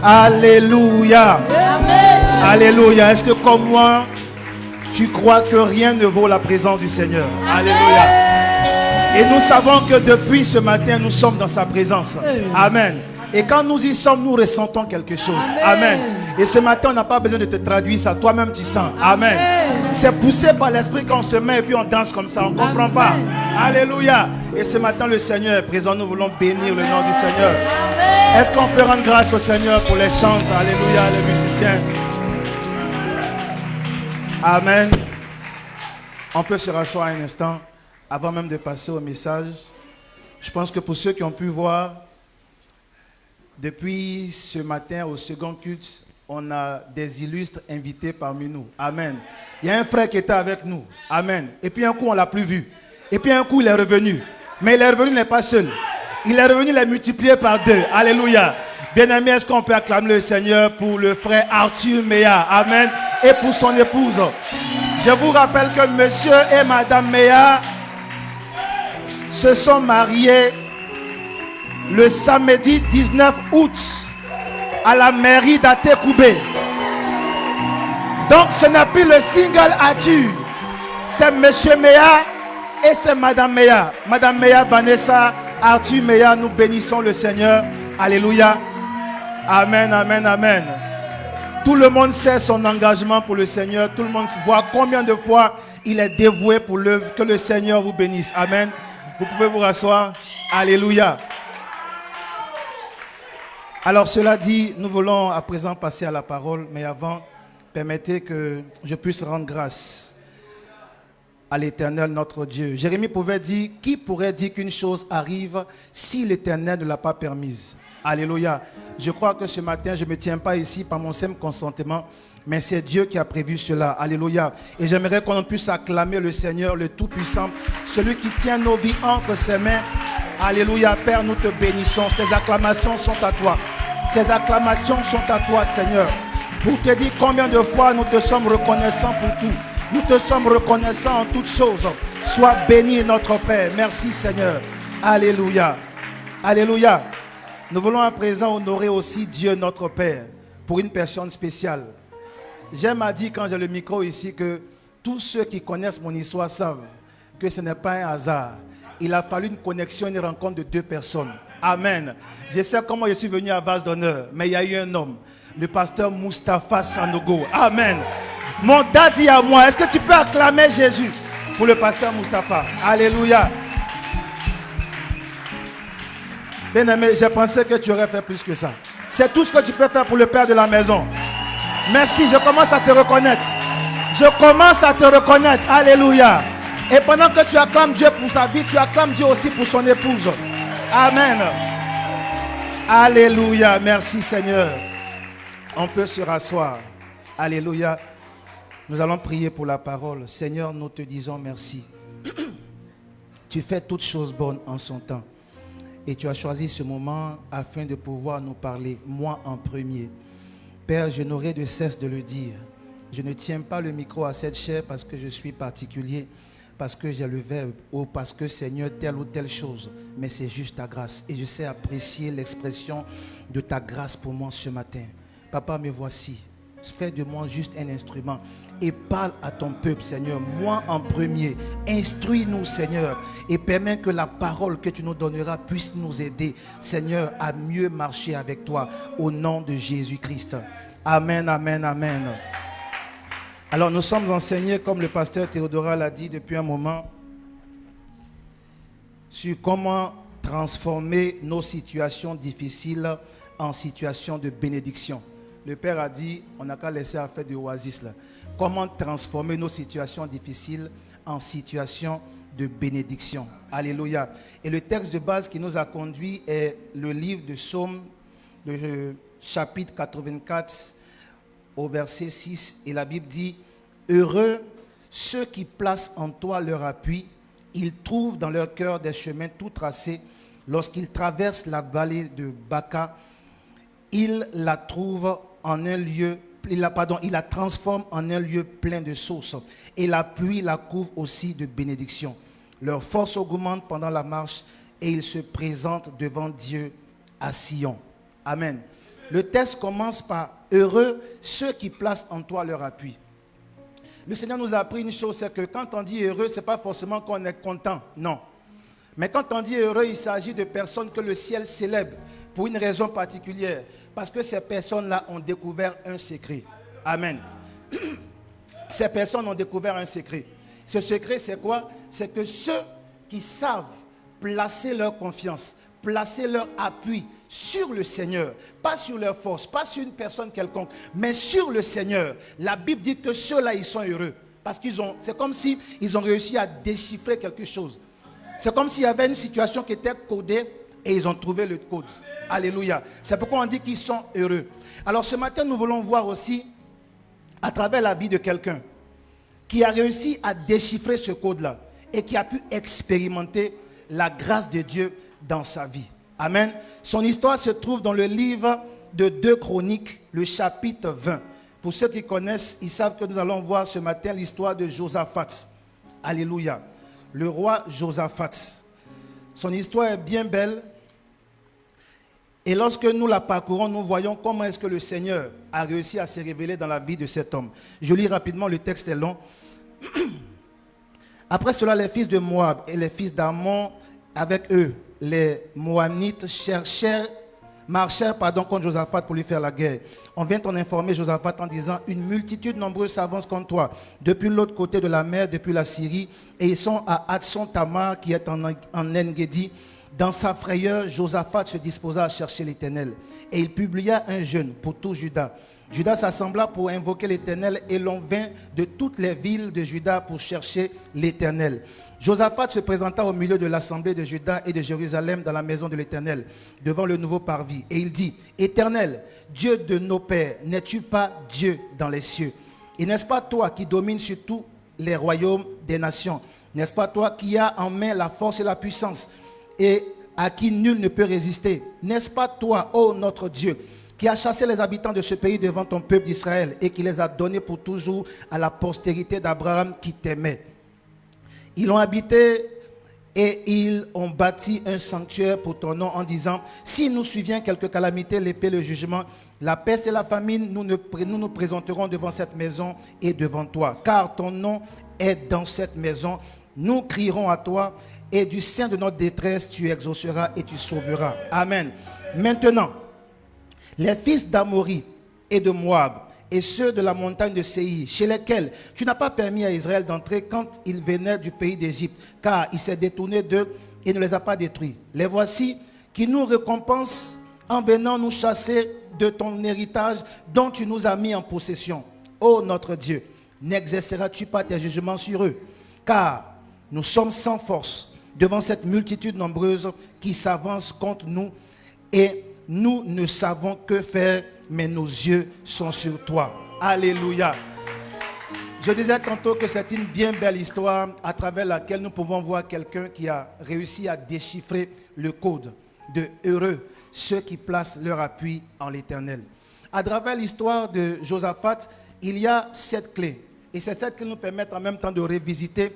Alléluia. Alléluia. Est-ce que comme moi, tu crois que rien ne vaut la présence du Seigneur? Alléluia. Et nous savons que depuis ce matin, nous sommes dans sa présence. Amen. Et quand nous y sommes, nous ressentons quelque chose. Amen. Et ce matin, on n'a pas besoin de te traduire ça. Toi-même, tu sens. Amen. C'est poussé par l'esprit qu'on se met et puis on danse comme ça. On ne comprend pas. Alléluia. Et ce matin, le Seigneur est présent. Nous voulons bénir le nom du Seigneur. Est-ce qu'on peut rendre grâce au Seigneur pour les chants? Alléluia, les musiciens. Amen. On peut se rasseoir un instant avant même de passer au message. Je pense que pour ceux qui ont pu voir, depuis ce matin au second culte, on a des illustres invités parmi nous. Amen. Il y a un frère qui était avec nous. Amen. Et puis un coup, on ne l'a plus vu. Et puis un coup, il est revenu. Mais il est revenu, il n'est pas seul. Il est revenu, il est multiplié par 2. Alléluia. Bien-aimé, est-ce qu'on peut acclamer le Seigneur pour le frère Arthur Meya? Amen. Et pour son épouse. Je vous rappelle que monsieur et madame Meya se sont mariés le samedi 19 août à la mairie d'Atekoubé. Donc ce n'est plus le single Arthur. C'est monsieur Meya et c'est madame Meya. Madame Meya, Vanessa, Arthur Meya, nous bénissons le Seigneur. Alléluia. Amen, amen, amen. Tout le monde sait son engagement pour le Seigneur. Tout le monde voit combien de fois il est dévoué pour l'œuvre. Que le Seigneur vous bénisse. Amen. Vous pouvez vous rasseoir. Alléluia. Alors cela dit, nous voulons à présent passer à la parole. Mais avant, permettez que je puisse rendre grâce à l'Éternel notre Dieu. Jérémie pouvait dire, qui pourrait dire qu'une chose arrive si l'Éternel ne l'a pas permise? Alléluia. Je crois que ce matin, je ne me tiens pas ici par mon simple consentement, mais c'est Dieu qui a prévu cela. Alléluia. Et j'aimerais qu'on puisse acclamer le Seigneur, le Tout-Puissant, celui qui tient nos vies entre ses mains. Alléluia. Père, nous te bénissons. Ces acclamations sont à toi. Ces acclamations sont à toi, Seigneur. Pour te dire combien de fois nous te sommes reconnaissants pour tout. Nous te sommes reconnaissants en toutes choses. Sois béni notre Père. Merci, Seigneur. Alléluia. Alléluia. Nous voulons à présent honorer aussi Dieu notre Père pour une personne spéciale. J'aime à dire quand j'ai le micro ici que tous ceux qui connaissent mon histoire savent que ce n'est pas un hasard. Il a fallu une connexion, une rencontre de 2 personnes. Amen. Je sais comment je suis venu à base d'honneur, mais il y a eu un homme, le pasteur Mustapha Sanogo. Amen. Mon daddy à moi, est-ce que tu peux acclamer Jésus pour le pasteur Mustapha? Alléluia. Bien-aimé, j'ai pensé que tu aurais fait plus que ça. C'est tout ce que tu peux faire pour le père de la maison. Merci, je commence à te reconnaître. Je commence à te reconnaître. Alléluia. Et pendant que tu acclames Dieu pour sa vie, tu acclames Dieu aussi pour son épouse. Amen. Alléluia. Merci Seigneur. On peut se rasseoir. Alléluia. Nous allons prier pour la parole. Seigneur, nous te disons merci. Tu fais toutes choses bonnes en son temps. Et tu as choisi ce moment afin de pouvoir nous parler, moi en premier. Père, je n'aurai de cesse de le dire. Je ne tiens pas le micro à cette chair parce que je suis particulier, parce que j'ai le verbe ou parce que Seigneur, telle ou telle chose. Mais c'est juste ta grâce. Et je sais apprécier l'expression de ta grâce pour moi ce matin. Papa, me voici. Fais de moi juste un instrument. Et parle à ton peuple, Seigneur, moi en premier. Instruis-nous, Seigneur, et permets que la parole que tu nous donneras puisse nous aider, Seigneur, à mieux marcher avec toi, au nom de Jésus-Christ. Amen, amen, amen. Alors, nous sommes enseignés, comme le pasteur Théodora l'a dit depuis un moment, sur comment transformer nos situations difficiles en situations de bénédiction. Le Père a dit, on n'a qu'à laisser à faire de oasis là. Comment transformer nos situations difficiles en situations de bénédiction. Alléluia. Et le texte de base qui nous a conduit est le livre de Psaume, le chapitre 84, au verset 6. Et la Bible dit, « Heureux ceux qui placent en toi leur appui, ils trouvent dans leur cœur des chemins tout tracés. Lorsqu'ils traversent la vallée de Baca, ils la trouvent en un lieu, il la transforme en un lieu plein de sources. Et la pluie la couvre aussi de bénédictions. Leur force augmente pendant la marche et ils se présentent devant Dieu à Sion. » Amen. Le texte commence par « Heureux ceux qui placent en toi leur appui ». Le Seigneur nous a appris une chose, c'est que quand on dit heureux, ce n'est pas forcément qu'on est content, non. Mais quand on dit heureux, il s'agit de personnes que le ciel célèbre pour une raison particulière. Parce que ces personnes-là ont découvert un secret. Amen. Ces personnes ont découvert un secret. Ce secret, c'est quoi? C'est que ceux qui savent placer leur confiance, placer leur appui sur le Seigneur, pas sur leur force, pas sur une personne quelconque, mais sur le Seigneur. La Bible dit que ceux-là, ils sont heureux. Parce c'est comme si ils ont réussi à déchiffrer quelque chose. C'est comme s'il y avait une situation qui était codée et ils ont trouvé le code. Alléluia. C'est pourquoi on dit qu'ils sont heureux. Alors ce matin, nous voulons voir aussi, à travers la vie de quelqu'un qui a réussi à déchiffrer ce code-là et qui a pu expérimenter la grâce de Dieu dans sa vie. Amen. Son histoire se trouve dans le livre de 2 Chroniques, le chapitre 20. Pour ceux qui connaissent, ils savent que nous allons voir ce matin l'histoire de Josaphat. Alléluia. Le roi Josaphat. Son histoire est bien belle. Et lorsque nous la parcourons, nous voyons comment est-ce que le Seigneur a réussi à se révéler dans la vie de cet homme. Je lis rapidement, le texte est long. Après cela, les fils de Moab et les fils d'Ammon, avec eux, les Moabites, marchèrent contre Josaphat pour lui faire la guerre. On vient en informer Josaphat en disant « Une multitude nombreuse s'avance contre toi, depuis l'autre côté de la mer, depuis la Syrie, et ils sont à Hatson Tamar, qui est en En-Gedi. » Dans sa frayeur, Josaphat se disposa à chercher l'Éternel. Et il publia un jeûne pour tout Juda. Juda s'assembla pour invoquer l'Éternel et l'on vint de toutes les villes de Juda pour chercher l'Éternel. Josaphat se présenta au milieu de l'assemblée de Juda et de Jérusalem dans la maison de l'Éternel, devant le nouveau parvis. Et il dit, « Éternel, Dieu de nos pères, n'es-tu pas Dieu dans les cieux? Et n'est-ce pas toi qui domines sur tous les royaumes des nations? N'est-ce pas toi qui as en main la force et la puissance et à qui nul ne peut résister? N'est-ce pas toi, ô notre Dieu, qui a chassé les habitants de ce pays devant ton peuple d'Israël et qui les a donnés pour toujours à la postérité d'Abraham qui t'aimait? Ils l'ont habité et ils ont bâti un sanctuaire pour ton nom en disant, si nous suivions quelque calamité, l'épée, le jugement, la peste et la famine, nous nous présenterons devant cette maison et devant toi. Car ton nom est dans cette maison. Nous crierons à toi et du sein de notre détresse, tu exauceras et tu sauveras. Amen. Maintenant, les fils d'Amori et de Moab et ceux de la montagne de Séir, chez lesquels tu n'as pas permis à Israël d'entrer quand ils venaient du pays d'Égypte, car il s'est détourné d'eux et ne les a pas détruits. Les voici qui nous récompensent en venant nous chasser de ton héritage dont tu nous as mis en possession. Ô notre Dieu, n'exerceras-tu pas tes jugements sur eux? Car nous sommes sans force devant cette multitude nombreuse qui s'avance contre nous et nous ne savons que faire, mais nos yeux sont sur toi. Alléluia. Je disais tantôt que c'est une bien belle histoire à travers laquelle nous pouvons voir quelqu'un qui a réussi à déchiffrer le code de heureux, ceux qui placent leur appui en l'Éternel. À travers l'histoire de Josaphat, il y a 7 clés. Et ces 7 clés nous permettent en même temps de revisiter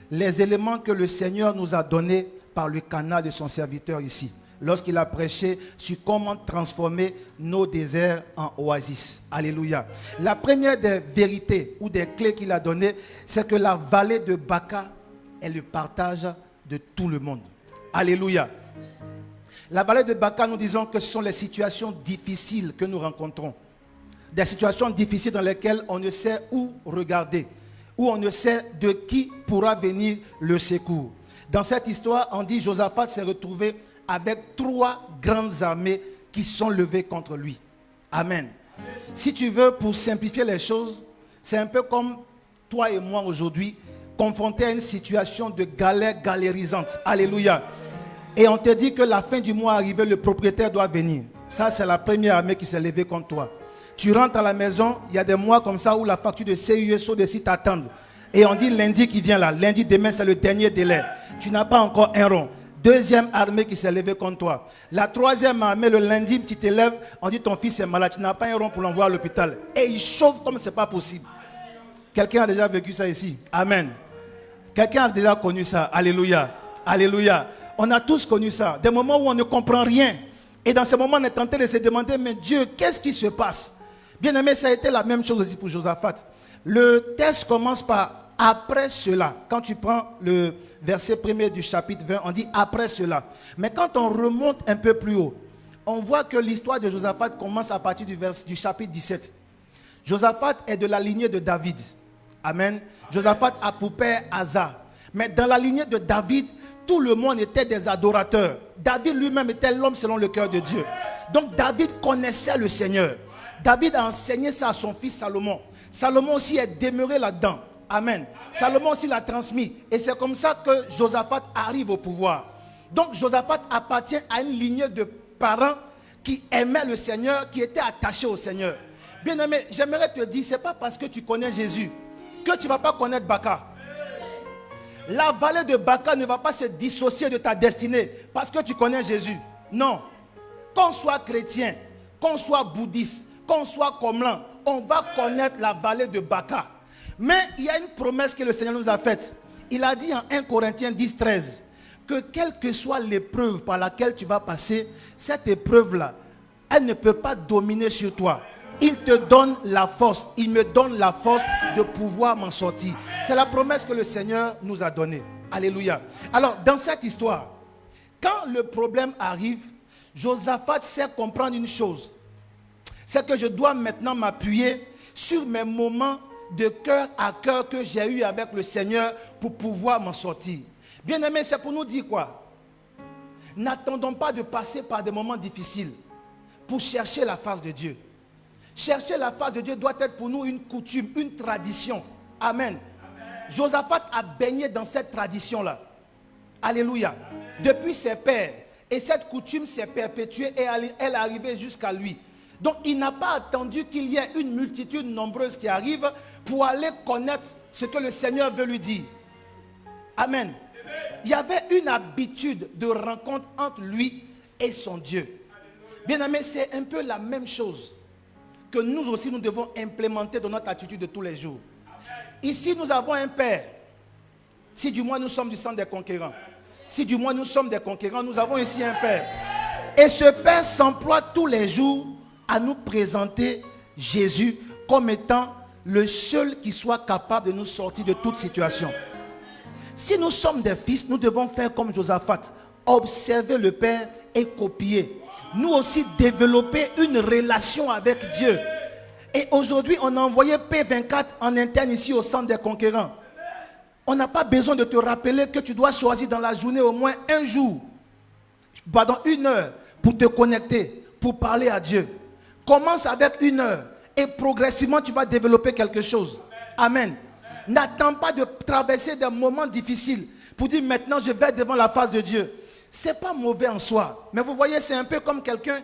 les éléments que le Seigneur nous a donnés par le canal de son serviteur ici, lorsqu'il a prêché sur comment transformer nos déserts en oasis. Alléluia. La première des vérités ou des clés qu'il a données, c'est que la vallée de Baka est le partage de tout le monde. Alléluia. La vallée de Baka, nous disons que ce sont les situations difficiles que nous rencontrons. Des situations difficiles dans lesquelles on ne sait où regarder, où on ne sait de qui pourra venir le secours. Dans cette histoire, on dit que Josaphat s'est retrouvé avec 3 grandes armées qui sont levées contre lui. Amen. Si tu veux, pour simplifier les choses, c'est un peu comme toi et moi aujourd'hui, confrontés à une situation de galère galérisante. Alléluia. Et on te dit que la fin du mois arrivé, le propriétaire doit venir. Ça, c'est la première armée qui s'est levée contre toi. Tu rentres à la maison, il y a des mois comme ça où la facture de CUE, SODECI t'attendent. Et on dit lundi qui vient là, lundi demain c'est le dernier délai. Tu n'as pas encore un rond. Deuxième armée qui s'est levée contre toi. La troisième armée, le lundi, tu te lèves, on dit ton fils est malade, tu n'as pas un rond pour l'envoyer à l'hôpital. Et il chauffe comme ce n'est pas possible. Quelqu'un a déjà vécu ça ici? Amen. Quelqu'un a déjà connu ça? Alléluia. Alléluia. On a tous connu ça. Des moments où on ne comprend rien. Et dans ce moment, on est tenté de se demander, mais Dieu, qu'est-ce qui se passe? Bien aimé, ça a été la même chose aussi pour Josaphat. Le texte commence par « après cela ». Quand tu prends le verset 1er du chapitre 20, on dit « après cela ». Mais quand on remonte un peu plus haut, on voit que l'histoire de Josaphat commence à partir du chapitre 17. Josaphat est de la lignée de David. Amen. Josaphat a pour père Asa. Mais dans la lignée de David, tout le monde était des adorateurs. David lui-même était l'homme selon le cœur de Dieu. Donc David connaissait le Seigneur. David a enseigné ça à son fils Salomon. Salomon aussi est demeuré là-dedans. Amen. Salomon aussi l'a transmis. Et c'est comme ça que Josaphat arrive au pouvoir. Donc Josaphat appartient à une lignée de parents qui aimaient le Seigneur, qui étaient attachés au Seigneur. Bien aimé, j'aimerais te dire, ce n'est pas parce que tu connais Jésus que tu ne vas pas connaître Baka. La vallée de Baka ne va pas se dissocier de ta destinée parce que tu connais Jésus. Non. Qu'on soit chrétien, qu'on soit bouddhiste, qu'on soit comlan, on va connaître la vallée de Baka. Mais il y a une promesse que le Seigneur nous a faite. Il a dit en 1 Corinthiens 10, 13 que quelle que soit l'épreuve par laquelle tu vas passer, cette épreuve-là, elle ne peut pas dominer sur toi. Il te donne la force. Il me donne la force de pouvoir m'en sortir. C'est la promesse que le Seigneur nous a donnée. Alléluia. Alors, dans cette histoire, quand le problème arrive, Josaphat sait comprendre une chose. C'est que je dois maintenant m'appuyer sur mes moments de cœur à cœur que j'ai eu avec le Seigneur pour pouvoir m'en sortir. Bien aimé, c'est pour nous dire quoi? N'attendons pas de passer par des moments difficiles pour chercher la face de Dieu. Chercher la face de Dieu doit être pour nous une coutume, une tradition. Amen. Josaphat a baigné dans cette tradition-là. Alléluia. Depuis ses pères. Et cette coutume s'est perpétuée et elle est arrivée jusqu'à lui. Donc il n'a pas attendu qu'il y ait une multitude nombreuse qui arrive pour aller connaître ce que le Seigneur veut lui dire. Amen. Il y avait une habitude de rencontre entre lui et son Dieu. Bien aimé, c'est un peu la même chose que nous aussi nous devons implémenter dans notre attitude de tous les jours. Ici nous avons un Père. Si du moins nous sommes du sang des conquérants. Si du moins nous sommes des conquérants, nous avons ici un Père. Et ce Père s'emploie tous les jours à nous présenter Jésus comme étant le seul qui soit capable de nous sortir de toute situation. Si nous sommes des fils, nous devons faire comme Josaphat, observer le Père et copier. Nous aussi développer une relation avec Dieu. Et aujourd'hui, on a envoyé P24 en interne ici au centre des conquérants. On n'a pas besoin de te rappeler que tu dois choisir dans la journée au moins un jour, pardon, 1 heure pour te connecter, pour parler à Dieu. Commence avec 1 heure et progressivement tu vas développer quelque chose. Amen. N'attends pas de traverser des moments difficiles pour dire maintenant je vais devant la face de Dieu. Ce n'est pas mauvais en soi. Mais vous voyez, c'est un peu comme quelqu'un,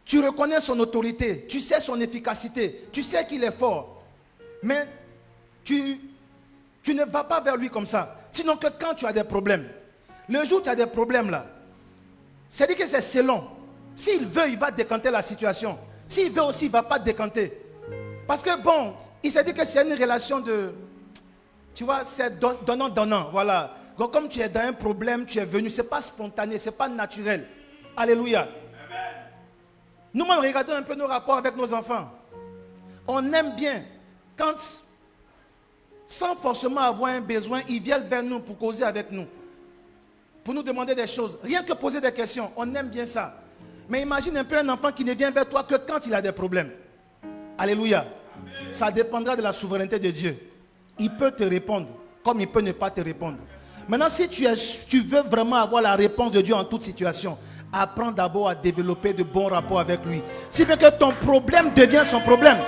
tu reconnais son autorité, tu sais son efficacité, tu sais qu'il est fort. Mais tu ne vas pas vers lui comme ça. Sinon que quand tu as des problèmes, le jour où tu as des problèmes là, c'est-à-dire que c'est selon. S'il veut, il va décanter la situation. S'il veut aussi, il ne va pas décanter. Parce que bon, il s'est dit que c'est une relation de, tu vois, c'est donnant-donnant, voilà. Donc, comme tu es dans un problème, tu es venu, ce n'est pas spontané, ce n'est pas naturel. Alléluia. Nous-mêmes, regardons un peu nos rapports avec nos enfants. On aime bien quand, sans forcément avoir un besoin, ils viennent vers nous pour causer avec nous. Pour nous demander des choses. Rien que poser des questions, on aime bien ça. Mais imagine un peu un enfant qui ne vient vers toi que quand il a des problèmes. Alléluia. Ça dépendra de la souveraineté de Dieu. Il peut te répondre, comme il peut ne pas te répondre. Maintenant, si tu veux vraiment avoir la réponse de Dieu en toute situation, apprends d'abord à développer de bons rapports avec lui. Si bien que ton problème devient son problème.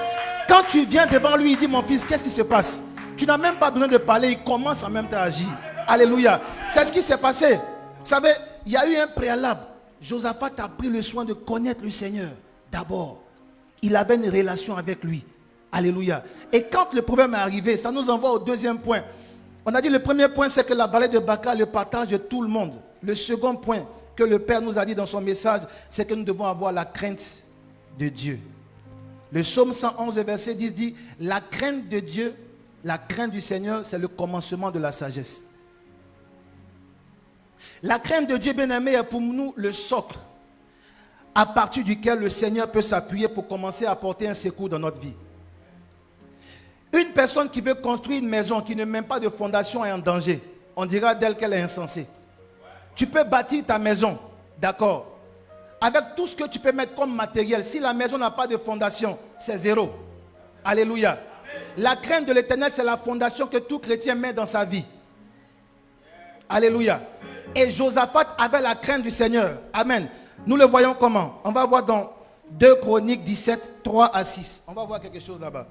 Quand tu viens devant lui, il dit, mon fils, qu'est-ce qui se passe? Tu n'as même pas besoin de parler, il commence en même temps à agir. Alléluia. C'est ce qui s'est passé. Vous savez, il y a eu un préalable. Josaphat a pris le soin de connaître le Seigneur d'abord. Il avait une relation avec lui. Alléluia. Et quand le problème est arrivé, ça nous envoie au deuxième point. On a dit le premier point, c'est que la vallée de Baka le partage de tout le monde. Le second point que le Père nous a dit dans son message, c'est que nous devons avoir la crainte de Dieu. Le psaume 111, verset 10 dit, la crainte de Dieu, la crainte du Seigneur, c'est le commencement de la sagesse. La crainte de Dieu, bien-aimé, est pour nous le socle. à partir duquel le Seigneur peut s'appuyer pour commencer à apporter un secours dans notre vie. Une personne qui veut construire une maison qui ne met pas de fondation est en danger. On dira d'elle qu'elle est insensée. Tu peux bâtir ta maison, d'accord, avec tout ce que tu peux mettre comme matériel. Si la maison n'a pas de fondation, c'est zéro. Alléluia. La crainte de l'Éternel, c'est la fondation que tout chrétien met dans sa vie. Alléluia. Et Josaphat avait la crainte du Seigneur. Amen. Nous le voyons comment? On va voir dans 2 Chroniques 17, 3 à 6. On va voir quelque chose là-bas.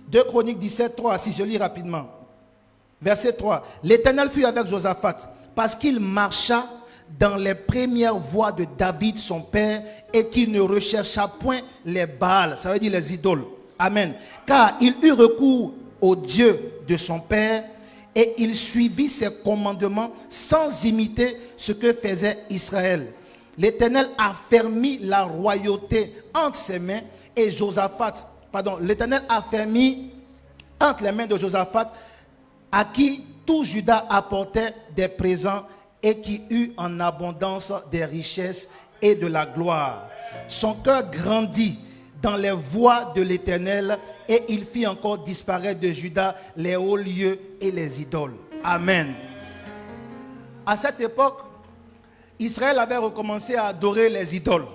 2 Chroniques 17, 3 à 6. Je lis rapidement. Verset 3. L'Éternel fut avec Josaphat parce qu'il marcha dans les premières voies de David son père et qu'il ne rechercha point les Baals, ça veut dire les idoles. Amen. Car il eut recours au Dieu de son père et il suivit ses commandements sans imiter ce que faisait Israël. L'Éternel affermit la royauté entre ses mains et l'Éternel affermit entre les mains de Josaphat à qui tout Juda apportait des présents et qui eut en abondance des richesses et de la gloire. Son cœur grandit dans les voies de l'Éternel et il fit encore disparaître de Juda les hauts lieux et les idoles. Amen. À cette époque, Israël avait recommencé à adorer les idoles.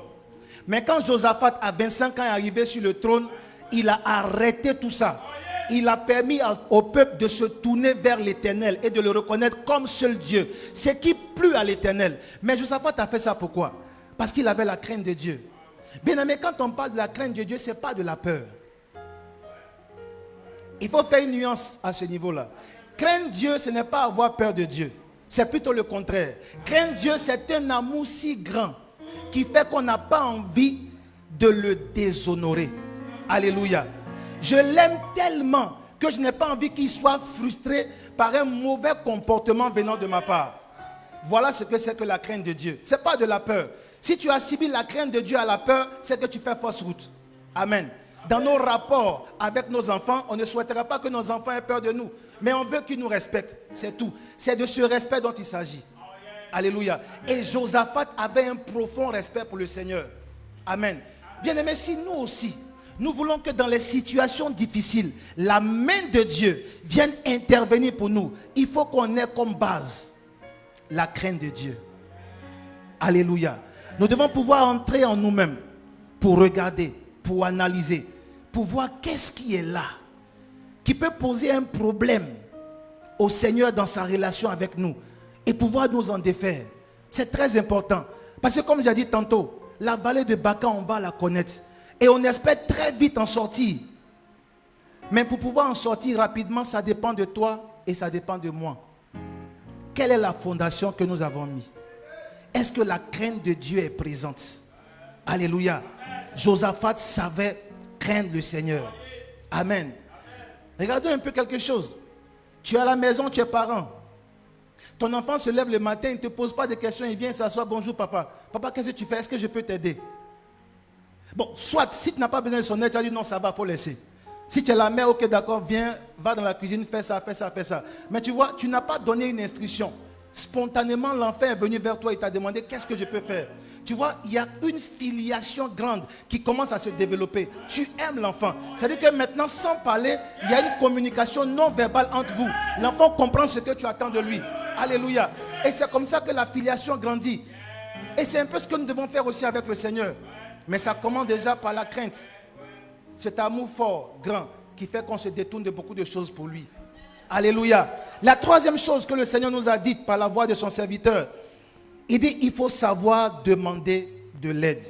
Mais quand Josaphat, à 25 ans, est arrivé sur le trône, il a arrêté tout ça. Il a permis au peuple de se tourner vers l'Éternel et de le reconnaître comme seul Dieu. Ce qui plut à l'Éternel. Mais Josaphat a fait ça pourquoi? Parce qu'il avait la crainte de Dieu. Bien aimé, quand on parle de la crainte de Dieu, ce n'est pas de la peur. Il faut faire une nuance à ce niveau-là. Craindre Dieu, ce n'est pas avoir peur de Dieu. C'est plutôt le contraire. Craindre Dieu, c'est un amour si grand qui fait qu'on n'a pas envie de le déshonorer. Alléluia. Je l'aime tellement que je n'ai pas envie qu'il soit frustré par un mauvais comportement venant de ma part. Voilà ce que c'est que la crainte de Dieu. Ce n'est pas de la peur. Si tu assimiles la crainte de Dieu à la peur, c'est que tu fais fausse route. Amen. Dans nos rapports avec nos enfants, on ne souhaitera pas que nos enfants aient peur de nous. Mais on veut qu'ils nous respectent. C'est tout. C'est de ce respect dont il s'agit. Alléluia. Et Josaphat avait un profond respect pour le Seigneur. Amen. Bien aimé, si nous aussi, nous voulons que dans les situations difficiles, la main de Dieu vienne intervenir pour nous, il faut qu'on ait comme base la crainte de Dieu. Alléluia. Nous devons pouvoir entrer en nous-mêmes pour regarder, pour analyser, pour voir qu'est-ce qui est là, qui peut poser un problème au Seigneur dans sa relation avec nous et pouvoir nous en défaire. C'est très important. Parce que comme j'ai dit tantôt, la vallée de Baca, on va la connaître. Et on espère très vite en sortir. Mais pour pouvoir en sortir rapidement, ça dépend de toi et ça dépend de moi. Quelle est la fondation que nous avons mise? Est-ce que la crainte de Dieu est présente? Alléluia. Josaphat savait craindre le Seigneur. Amen. Regardez un peu quelque chose. Tu es à la maison, tu es parent. Ton enfant se lève le matin, il ne te pose pas de questions, il vient s'asseoir. Bonjour papa. Papa, qu'est-ce que tu fais? Est-ce que je peux t'aider? Bon, soit si tu n'as pas besoin de son aide, tu as dit non, ça va, il faut laisser. Si tu es la mère, ok, d'accord, viens, va dans la cuisine, fais ça, fais ça, fais ça. Mais tu vois, tu n'as pas donné une instruction. Spontanément, l'enfant est venu vers toi et t'a demandé qu'est-ce que je peux faire. Tu vois, il y a une filiation grande qui commence à se développer. Tu aimes l'enfant. C'est-à-dire que maintenant, sans parler, il y a une communication non verbale entre vous. L'enfant comprend ce que tu attends de lui. Alléluia. Et c'est comme ça que la filiation grandit. Et c'est un peu ce que nous devons faire aussi avec le Seigneur. Mais ça commence déjà par la crainte. Cet amour fort, grand, qui fait qu'on se détourne de beaucoup de choses pour lui. Alléluia. La troisième chose que le Seigneur nous a dite par la voix de son serviteur, il dit il faut savoir demander de l'aide.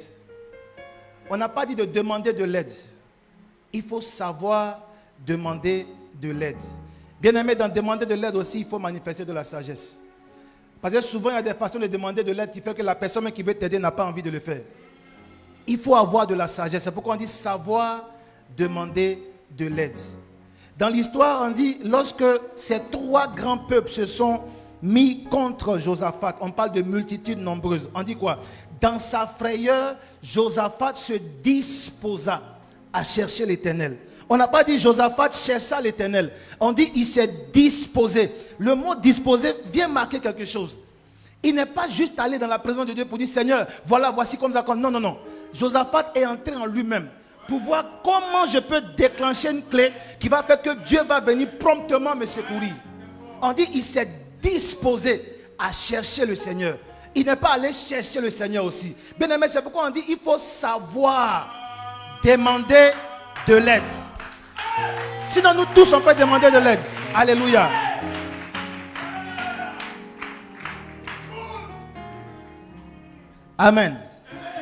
On n'a pas dit de demander de l'aide. Il faut savoir demander de l'aide. Bien aimé, dans demander de l'aide aussi, il faut manifester de la sagesse. Parce que souvent, il y a des façons de demander de l'aide qui fait que la personne qui veut t'aider n'a pas envie de le faire. Il faut avoir de la sagesse. C'est pourquoi on dit savoir demander de l'aide. Dans l'histoire, on dit, lorsque ces trois grands peuples se sont mis contre Josaphat, on parle de multitudes nombreuses. On dit quoi? Dans sa frayeur, Josaphat se disposa à chercher l'Éternel. On n'a pas dit Josaphat chercha l'Éternel. On dit il s'est disposé. Le mot disposé vient marquer quelque chose. Il n'est pas juste allé dans la présence de Dieu pour dire Seigneur, voilà, voici comme ça. Non, non, non. Josaphat est entré en lui-même pour voir comment je peux déclencher une clé qui va faire que Dieu va venir promptement me secourir. On dit il s'est disposé à chercher le Seigneur. Il n'est pas allé chercher le Seigneur aussi. Bien aimé, c'est pourquoi on dit il faut savoir demander de l'aide. Sinon nous tous on peut demander de l'aide. Alléluia. Amen.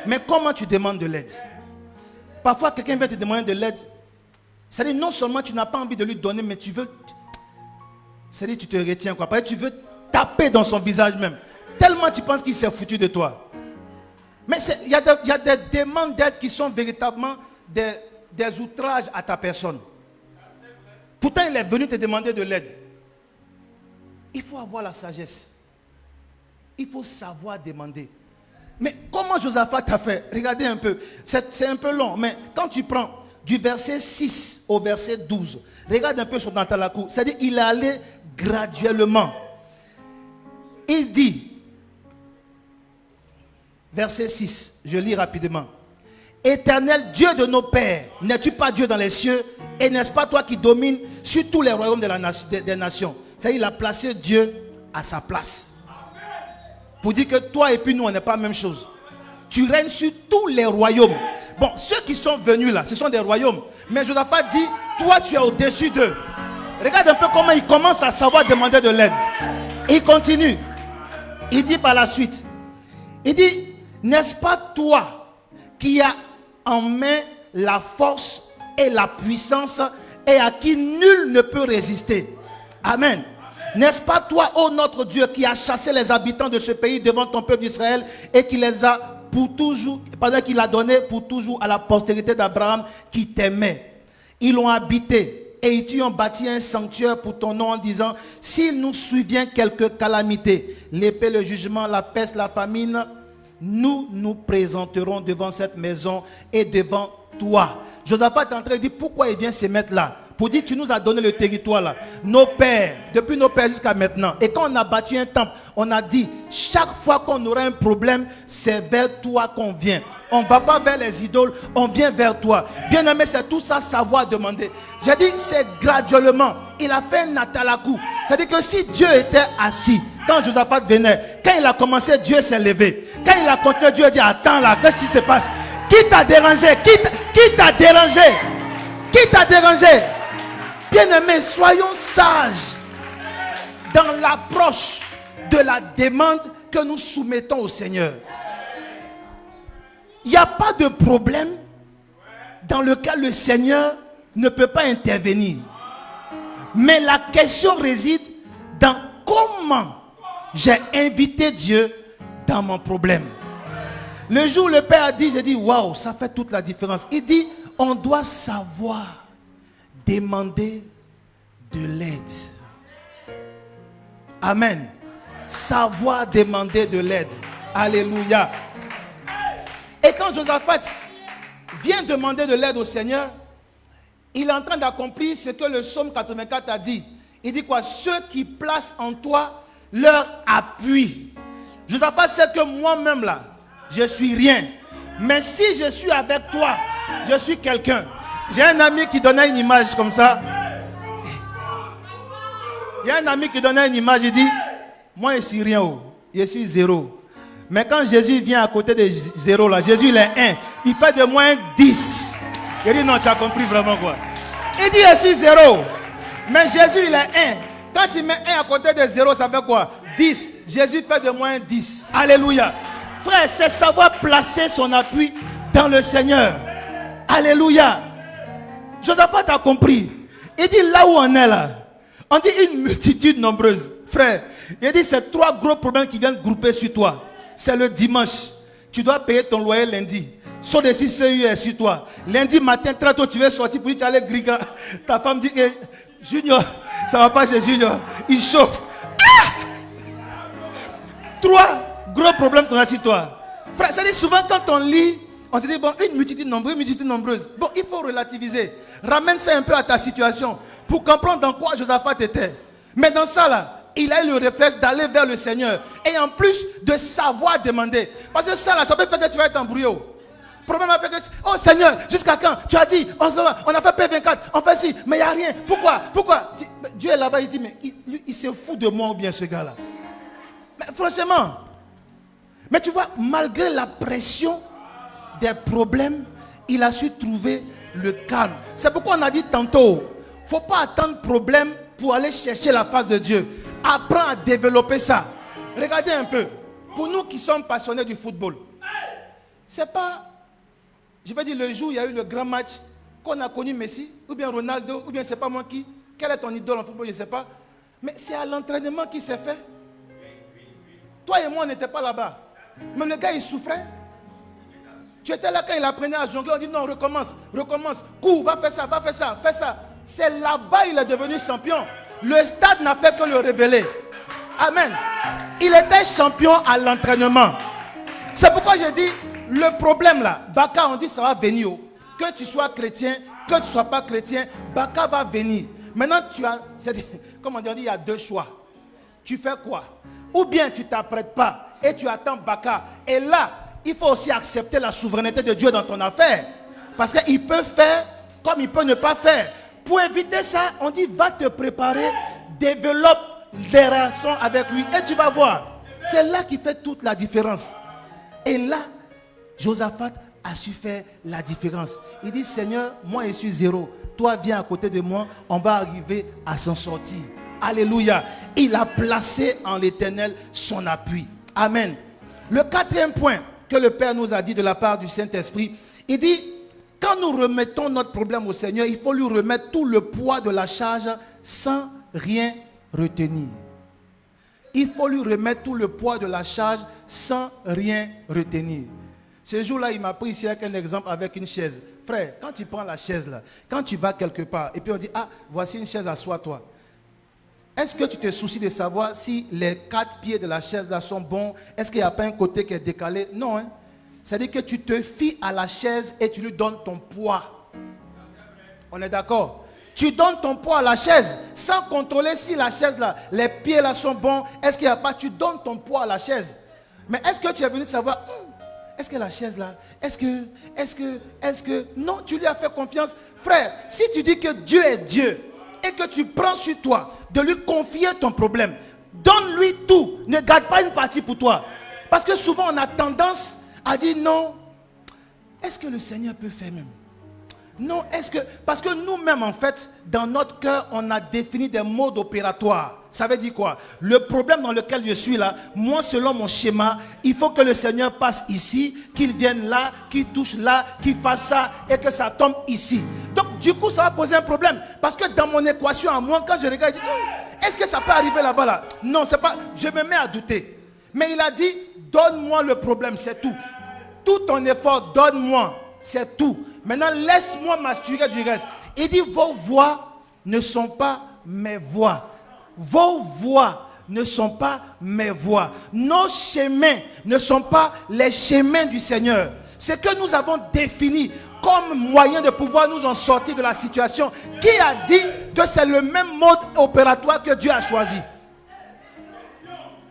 Mais comment tu demandes de l'aide? Parfois quelqu'un vient te demander de l'aide. C'est-à-dire non seulement tu n'as pas envie de lui donner, mais tu veux... C'est-à-dire tu te retiens quoi. Parce que tu veux taper dans son visage même. Tellement tu penses qu'il s'est foutu de toi. Mais il y a des demandes d'aide qui sont véritablement des outrages à ta personne. Pourtant il est venu te demander de l'aide. Il faut avoir la sagesse. Il faut savoir demander. Mais comment Josaphat a fait? Regardez un peu. C'est un peu long. Mais quand tu prends du verset 6 au verset 12, regarde un peu sur Nantalakou. C'est-à-dire il est allé graduellement. Il dit, verset 6, je lis rapidement. Éternel Dieu de nos pères, n'es-tu pas Dieu dans les cieux? Et n'est-ce pas toi qui domines sur tous les royaumes des nations? C'est-à-dire il a placé Dieu à sa place. Pour dire que toi et puis nous, on n'est pas la même chose. Tu règnes sur tous les royaumes. Bon, ceux qui sont venus là, ce sont des royaumes. Mais Josaphat dit, toi tu es au-dessus d'eux. Regarde un peu comment il commence à savoir demander de l'aide. Il continue. Il dit par la suite. Il dit, n'est-ce pas toi qui as en main la force et la puissance et à qui nul ne peut résister? Amen. N'est-ce pas toi, ô notre Dieu, qui a chassé les habitants de ce pays devant ton peuple d'Israël et qui les a pour toujours, pendant qu'il a donné pour toujours à la postérité d'Abraham qui t'aimait? Ils l'ont habité et ils ont bâti un sanctuaire pour ton nom en disant, s'il nous survient quelque calamité, l'épée, le jugement, la peste, la famine, nous nous présenterons devant cette maison et devant toi. Josaphat est en train de dire pourquoi il vient se mettre là. Pour dire, tu nous as donné le territoire là. Nos pères, depuis nos pères jusqu'à maintenant. Et quand on a bâti un temple, on a dit, chaque fois qu'on aura un problème, c'est vers toi qu'on vient. On ne va pas vers les idoles, on vient vers toi. Bien aimé, c'est tout ça, savoir demander. J'ai dit, c'est graduellement. Il a fait un natalakou. C'est-à-dire que si Dieu était assis, quand Josaphat venait, quand il a commencé, Dieu s'est levé. Quand il a continué, Dieu a dit, attends là, qu'est-ce qui se passe? Qui t'a dérangé? Qui t'a dérangé? Qui t'a dérangé? Bien-aimés, soyons sages dans l'approche de la demande que nous soumettons au Seigneur. Il n'y a pas de problème dans lequel le Seigneur ne peut pas intervenir. Mais la question réside dans comment j'ai invité Dieu dans mon problème. Le jour où le Père a dit, j'ai dit, waouh, ça fait toute la différence. Il dit, on doit savoir demander de l'aide. Amen. Savoir demander de l'aide. Alléluia. Et quand Josaphat vient demander de l'aide au Seigneur, il est en train d'accomplir ce que le psaume 84 a dit. Il dit quoi? Ceux qui placent en toi leur appui. Josaphat sait que moi-même là, je suis rien. Mais si je suis avec toi, je suis quelqu'un. J'ai un ami qui donnait une image comme ça. Il y a un ami qui donnait une image, il dit, moi je suis rien, je suis zéro. Mais quand Jésus vient à côté de zéro là, Jésus il est 1. Il fait de moi 10. Il dit non, tu as compris vraiment quoi. Il dit je suis zéro. Mais Jésus il est 1. Quand tu mets 1 à côté de 0, ça fait quoi? 10. Jésus fait de moi 10. Alléluia. Frère, c'est savoir placer son appui dans le Seigneur. Alléluia. Josaphat a compris. Il dit là où on est là, on dit une multitude nombreuse. Frère, il dit c'est 3 gros problèmes qui viennent grouper sur toi. C'est le dimanche. Tu dois payer ton loyer lundi. Saut de CCU est sur toi. Lundi matin, très tôt, tu veux sortir pour dire tu allais griga. Ta femme dit que Junior, ça va pas chez Junior. Il chauffe. Ah! 3 gros problèmes qu'on a sur toi. Frère, ça dit souvent quand on lit, on se dit bon, une multitude nombreuse. Bon, il faut relativiser. Ramène ça un peu à ta situation pour comprendre dans quoi Josaphat était. Mais dans ça là, il a eu le réflexe d'aller vers le Seigneur. Et en plus de savoir demander. Parce que ça, là, ça peut faire que tu vas être embrouillé. Le problème a fait que, oh Seigneur, jusqu'à quand? Tu as dit, on a fait P24, on fait ci, mais il n'y a rien. Pourquoi? Dieu est là-bas, il dit, mais il se fout de moi ou bien ce gars-là. Mais franchement, mais tu vois, malgré la pression des problèmes, il a su trouver le calme. C'est pourquoi on a dit tantôt, il ne faut pas attendre problème pour aller chercher la face de Dieu. Apprends à développer ça. Regardez un peu. Pour nous qui sommes passionnés du football, c'est pas, je vais dire, le jour où il y a eu le grand match qu'on a connu Messi, ou bien Ronaldo, ou bien c'est pas moi qui. Quel est ton idole en football, je ne sais pas. Mais c'est à l'entraînement qui s'est fait. Toi et moi, on n'était pas là-bas. Mais le gars, il souffrait. Tu étais là quand il apprenait à jongler, on dit non, recommence, cours, va faire ça, fais ça. C'est là-bas il est devenu champion. Le stade n'a fait que le révéler. Amen. Il était champion à l'entraînement. C'est pourquoi j'ai dit, le problème là, Baka, on dit ça va venir. Que tu sois chrétien, que tu ne sois pas chrétien, Baka va venir. Maintenant, comme on dit, il y a deux choix. Tu fais quoi? Ou bien tu ne t'apprêtes pas et tu attends Baka. Et là, il faut aussi accepter la souveraineté de Dieu dans ton affaire. Parce qu'il peut faire comme il peut ne pas faire. Pour éviter ça, on dit va te préparer, développe des relations avec lui et tu vas voir. C'est là qui fait toute la différence. Et là, Josaphat a su faire la différence. Il dit Seigneur, moi je suis zéro. Toi viens à côté de moi, on va arriver à s'en sortir. Alléluia. Il a placé en l'Éternel son appui. Amen. Le quatrième point que le Père nous a dit de la part du Saint-Esprit, il dit, quand nous remettons notre problème au Seigneur, il faut lui remettre tout le poids de la charge sans rien retenir. Il faut lui remettre tout le poids de la charge sans rien retenir. Ce jour-là, il m'a pris ici avec un exemple avec une chaise. Frère, quand tu prends la chaise là, quand tu vas quelque part et puis on dit, ah, voici une chaise, assois-toi. Est-ce que tu te soucies de savoir si les 4 pieds de la chaise là sont bons? Est-ce qu'il n'y a pas un côté qui est décalé? Non. Hein? C'est-à-dire que tu te fies à la chaise et tu lui donnes ton poids. On est d'accord? Tu donnes ton poids à la chaise sans contrôler si la chaise là, les pieds là sont bons. Est-ce qu'il n'y a pas? Tu donnes ton poids à la chaise. Mais est-ce que tu es venu savoir, est-ce que la chaise là, est-ce que... Non, tu lui as fait confiance. Frère, si tu dis que Dieu est Dieu, et que tu prends sur toi de lui confier ton problème, donne-lui tout, ne garde pas une partie pour toi. Parce que souvent on a tendance à dire non, est-ce que le Seigneur peut faire même? Non, parce que nous-mêmes en fait, dans notre cœur, on a défini des modes opératoires. Ça veut dire quoi? Le problème dans lequel je suis là, moi selon mon schéma, il faut que le Seigneur passe ici, qu'il vienne là, qu'il touche là, qu'il fasse ça et que ça tombe ici. Donc du coup ça va poser un problème. Parce que dans mon équation à moi, quand je regarde, je dis, est-ce que ça peut arriver là-bas là? Non, c'est pas, je me mets à douter. Mais il a dit, donne-moi le problème, c'est tout. Tout ton effort, donne-moi, c'est tout. Maintenant, laisse-moi m'assurer du reste. Il dit, vos voix ne sont pas mes voix. Vos voix ne sont pas mes voix. Nos chemins ne sont pas les chemins du Seigneur. Ce que nous avons défini comme moyen de pouvoir nous en sortir de la situation. Qui a dit que c'est le même mode opératoire que Dieu a choisi?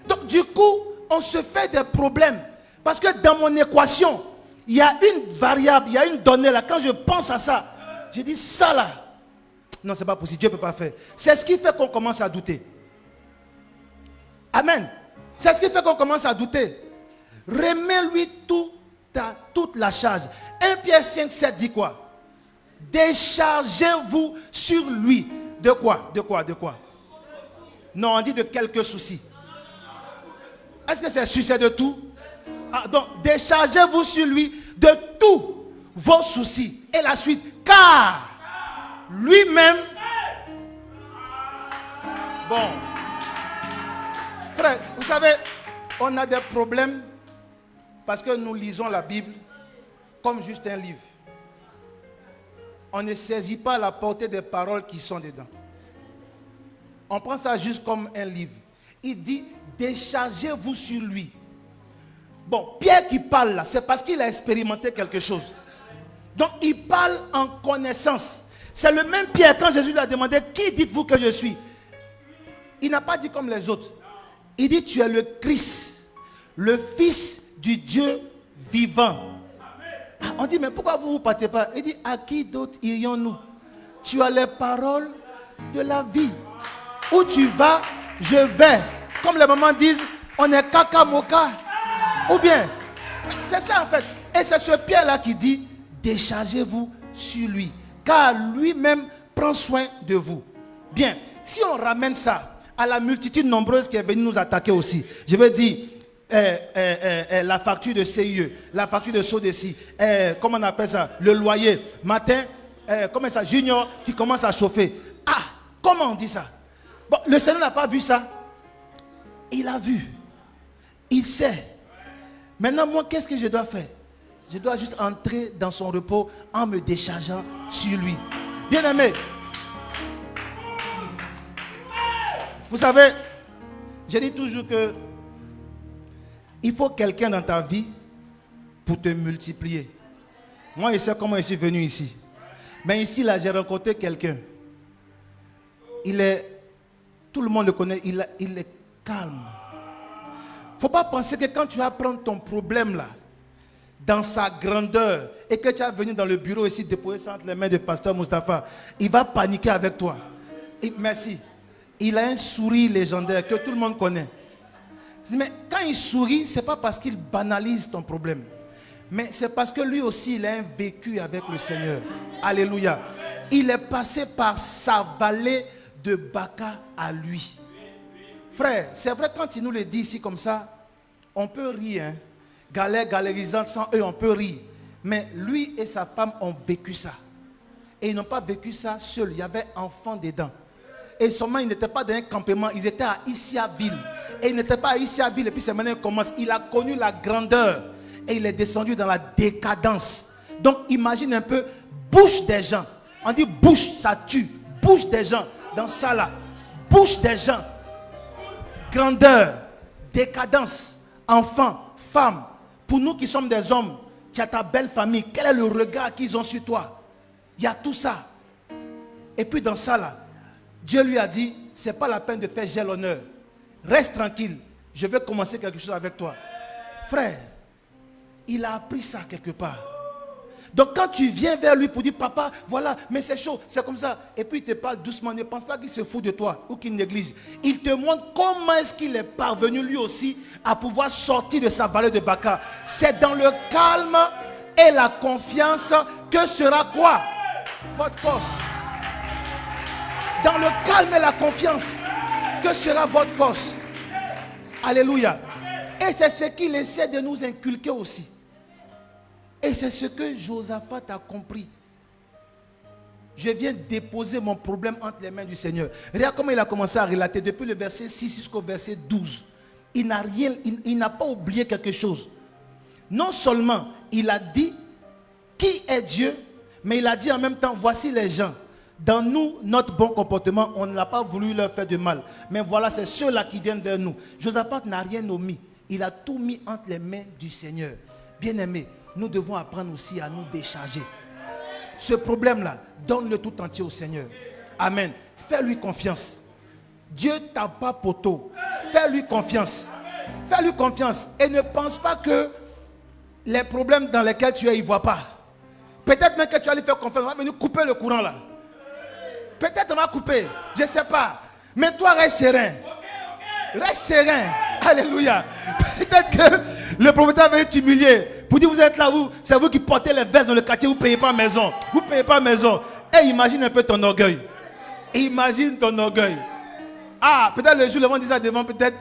Donc du coup, on se fait des problèmes. Parce que dans mon équation, il y a une variable, il y a une donnée là. Quand je pense à ça, je dis ça là. Non, c'est pas possible, Dieu ne peut pas faire. C'est ce qui fait qu'on commence à douter. Amen. C'est ce qui fait qu'on commence à douter. Remets-lui toute la charge. 1 Pierre 5, 7 dit quoi? Déchargez-vous sur lui. De quoi? Non, on dit de quelques soucis. Est-ce que c'est de tout? Ah, donc, déchargez-vous sur lui de tous vos soucis. Et la suite, car lui-même... Bon. Frère, vous savez, on a des problèmes parce que nous lisons la Bible comme juste un livre. On ne saisit pas la portée des paroles qui sont dedans. On prend ça juste comme un livre. Il dit, déchargez-vous sur lui. Bon, Pierre qui parle là, c'est parce qu'il a expérimenté quelque chose. Donc, il parle en connaissance. C'est le même Pierre, quand Jésus lui a demandé, qui dites-vous que je suis? il n'a pas dit comme les autres. Il dit, tu es le Christ, le Fils du Dieu vivant. Ah, on dit, mais pourquoi vous ne partez pas? Il dit, à qui d'autre irions-nous? Tu as les paroles de la vie. Où tu vas, je vais. Comme les mamans disent, on est caca moka. Ou bien, c'est ça en fait. Et c'est ce Pierre-là qui dit, déchargez-vous sur lui, car lui-même prend soin de vous. Bien, si on ramène ça à la multitude nombreuse qui est venue nous attaquer aussi, je veux dire, la facture de CIE, la facture de SODECI, comment on appelle ça, le loyer, matin, comment ça, Junior qui commence à chauffer. Ah, comment on dit ça? Bon, le Seigneur n'a pas vu ça. Il a vu. Il sait. Maintenant, moi, qu'est-ce que je dois faire? Je dois juste entrer dans son repos en me déchargeant sur lui. Bien-aimé, vous savez, je dis toujours que il faut quelqu'un dans ta vie pour te multiplier. Moi, je sais comment je suis venu ici. Mais ici, là, j'ai rencontré quelqu'un. Tout le monde le connaît, il est calme. Il ne faut pas penser que quand tu vas prendre ton problème là, dans sa grandeur, et que tu vas venir dans le bureau ici, déposer ça entre les mains du pasteur Mustapha, il va paniquer avec toi. Merci. Il a un sourire légendaire que tout le monde connaît. Mais quand il sourit, ce n'est pas parce qu'il banalise ton problème. Mais c'est parce que lui aussi, il a un vécu avec le Seigneur. Alléluia. Il est passé par sa vallée de Baca à lui. Frère, c'est vrai quand il nous le dit ici comme ça, on peut rire. Hein? Galérisante sans eux, on peut rire. Mais lui et sa femme ont vécu ça. Et ils n'ont pas vécu ça seuls. Il y avait enfants dedans. Et seulement, ils n'étaient pas dans un campement. Ils étaient à Issiaville. Et ils n'étaient pas à Issiaville. Et puis c'est maintenant qu'il commence. Il a connu la grandeur. Et il est descendu dans la décadence. Donc imagine un peu, bouche des gens. On dit bouche, ça tue. Bouche des gens. Dans ça là. Bouche des gens. Grandeur. Décadence. Enfants. Femmes. Pour nous qui sommes des hommes, tu as ta belle famille. Quel est le regard qu'ils ont sur toi? Il y a tout ça. Et puis dans ça là, Dieu lui a dit, ce n'est pas la peine de faire j'ai l'honneur. Reste tranquille. Je vais commencer quelque chose avec toi. Frère, il a appris ça quelque part. Donc quand tu viens vers lui pour dire, papa, voilà, mais c'est chaud, c'est comme ça. Et puis il te parle doucement, ne pense pas qu'il se fout de toi ou qu'il néglige. Il te montre comment est-ce qu'il est parvenu lui aussi à pouvoir sortir de sa vallée de Baca. C'est dans le calme et la confiance que sera quoi? Votre force. Dans le calme et la confiance que sera votre force. Alléluia. Et c'est ce qu'il essaie de nous inculquer aussi. Et c'est ce que Josaphat a compris. Je viens déposer mon problème entre les mains du Seigneur. Regarde comment il a commencé à relater depuis le verset 6 jusqu'au verset 12. Il n'a pas oublié quelque chose. Non seulement il a dit qui est Dieu, mais il a dit en même temps, voici les gens. Dans nous, notre bon comportement, on n'a pas voulu leur faire de mal. Mais voilà, c'est ceux-là qui viennent vers nous. Josaphat n'a rien omis. Il a tout mis entre les mains du Seigneur. Bien-aimés, nous devons apprendre aussi à nous décharger. Ce problème-là, donne-le tout entier au Seigneur. Amen. Fais-lui confiance. Dieu t'a pas poteau. Fais-lui confiance. Fais-lui confiance. Et ne pense pas que les problèmes dans lesquels tu es, il ne voit pas. Peut-être même que tu vas lui faire confiance. On va venir couper le courant là. Peut-être on va couper. Je ne sais pas. Mais toi, reste serein. Reste serein. Alléluia. Peut-être que le propriétaire va t'humilier. Pour dire, vous êtes là, c'est vous qui portez les vestes dans le quartier, vous ne payez pas maison. Vous ne payez pas maison. Et imagine un peu ton orgueil. Imagine ton orgueil. Ah, peut-être le jour, le vent dit ça devant, peut-être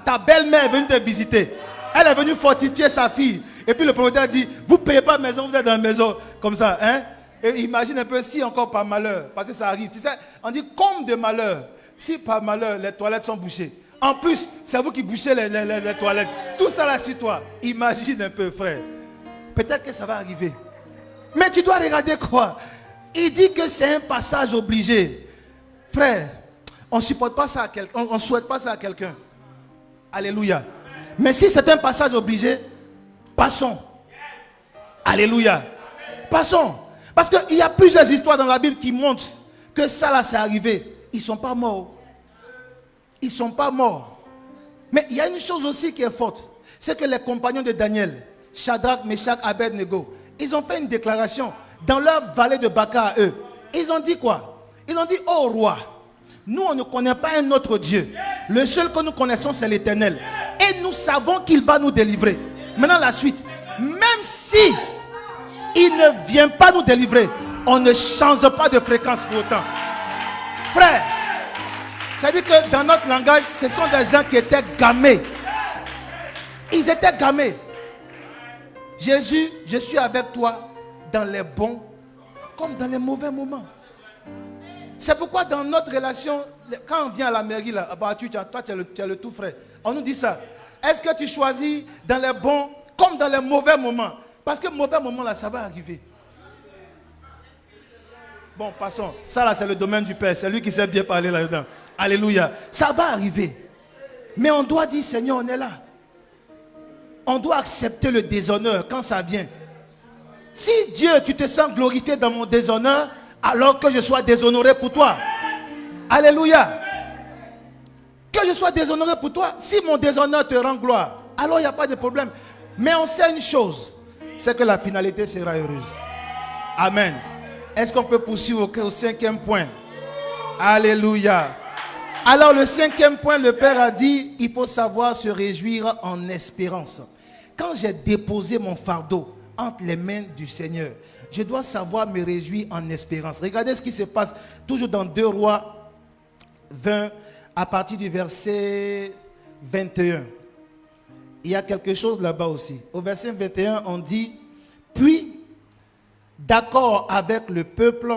ta belle-mère est venue te visiter. Elle est venue fortifier sa fille. Et puis le propriétaire dit, vous ne payez pas maison, vous êtes dans la maison. Comme ça, hein. Et imagine un peu si encore par malheur, parce que ça arrive. Tu sais, on dit comme de malheur. Si par malheur, les toilettes sont bouchées. En plus, c'est vous qui bouchez les toilettes. Tout ça là sur toi. Imagine un peu, frère. Peut-être que ça va arriver. Mais tu dois regarder quoi? Il dit que c'est un passage obligé. Frère, on ne supporte pas ça à quelqu'un. On ne souhaite pas ça à quelqu'un. Alléluia. Mais si c'est un passage obligé, passons. Alléluia. Passons. Parce qu'il y a plusieurs histoires dans la Bible qui montrent que ça là c'est arrivé. Ils ne sont pas morts. Ils ne sont pas morts. Mais il y a une chose aussi qui est forte. C'est que les compagnons de Daniel, Shadrach, Meshach, Abednego, ils ont fait une déclaration dans leur vallée de Baka à eux. Ils ont dit quoi? Ils ont dit, oh roi, nous on ne connaît pas un autre Dieu. Le seul que nous connaissons c'est l'Éternel. Et nous savons qu'il va nous délivrer. Maintenant la suite. Même si il ne vient pas nous délivrer, on ne change pas de fréquence pour autant. Frère, ça dit que dans notre langage, ce sont des gens qui étaient gamés. Ils étaient gamés. Jésus, je suis avec toi dans les bons comme dans les mauvais moments. C'est pourquoi dans notre relation, quand on vient à la mairie, là, toi tu es le tout frais. On nous dit ça. Est-ce que tu choisis dans les bons comme dans les mauvais moments? Parce que mauvais moments là, ça va arriver. Bon, passons. Ça là, c'est le domaine du Père. C'est lui qui sait bien parler là-dedans. Alléluia. Ça va arriver. Mais on doit dire, Seigneur, on est là. On doit accepter le déshonneur quand ça vient. Si Dieu, tu te sens glorifié dans mon déshonneur, alors que je sois déshonoré pour toi. Alléluia. Que je sois déshonoré pour toi. Si mon déshonneur te rend gloire, alors il n'y a pas de problème. Mais on sait une chose, c'est que la finalité sera heureuse. Amen. Est-ce qu'on peut poursuivre au 5e point? Alléluia. Alors le 5e point, le Père a dit, il faut savoir se réjouir en espérance. Quand j'ai déposé mon fardeau entre les mains du Seigneur, je dois savoir me réjouir en espérance. Regardez ce qui se passe toujours dans 2 Rois 20, à partir du verset 21. Il y a quelque chose là-bas aussi. Au verset 21, on dit, puis, d'accord avec le peuple,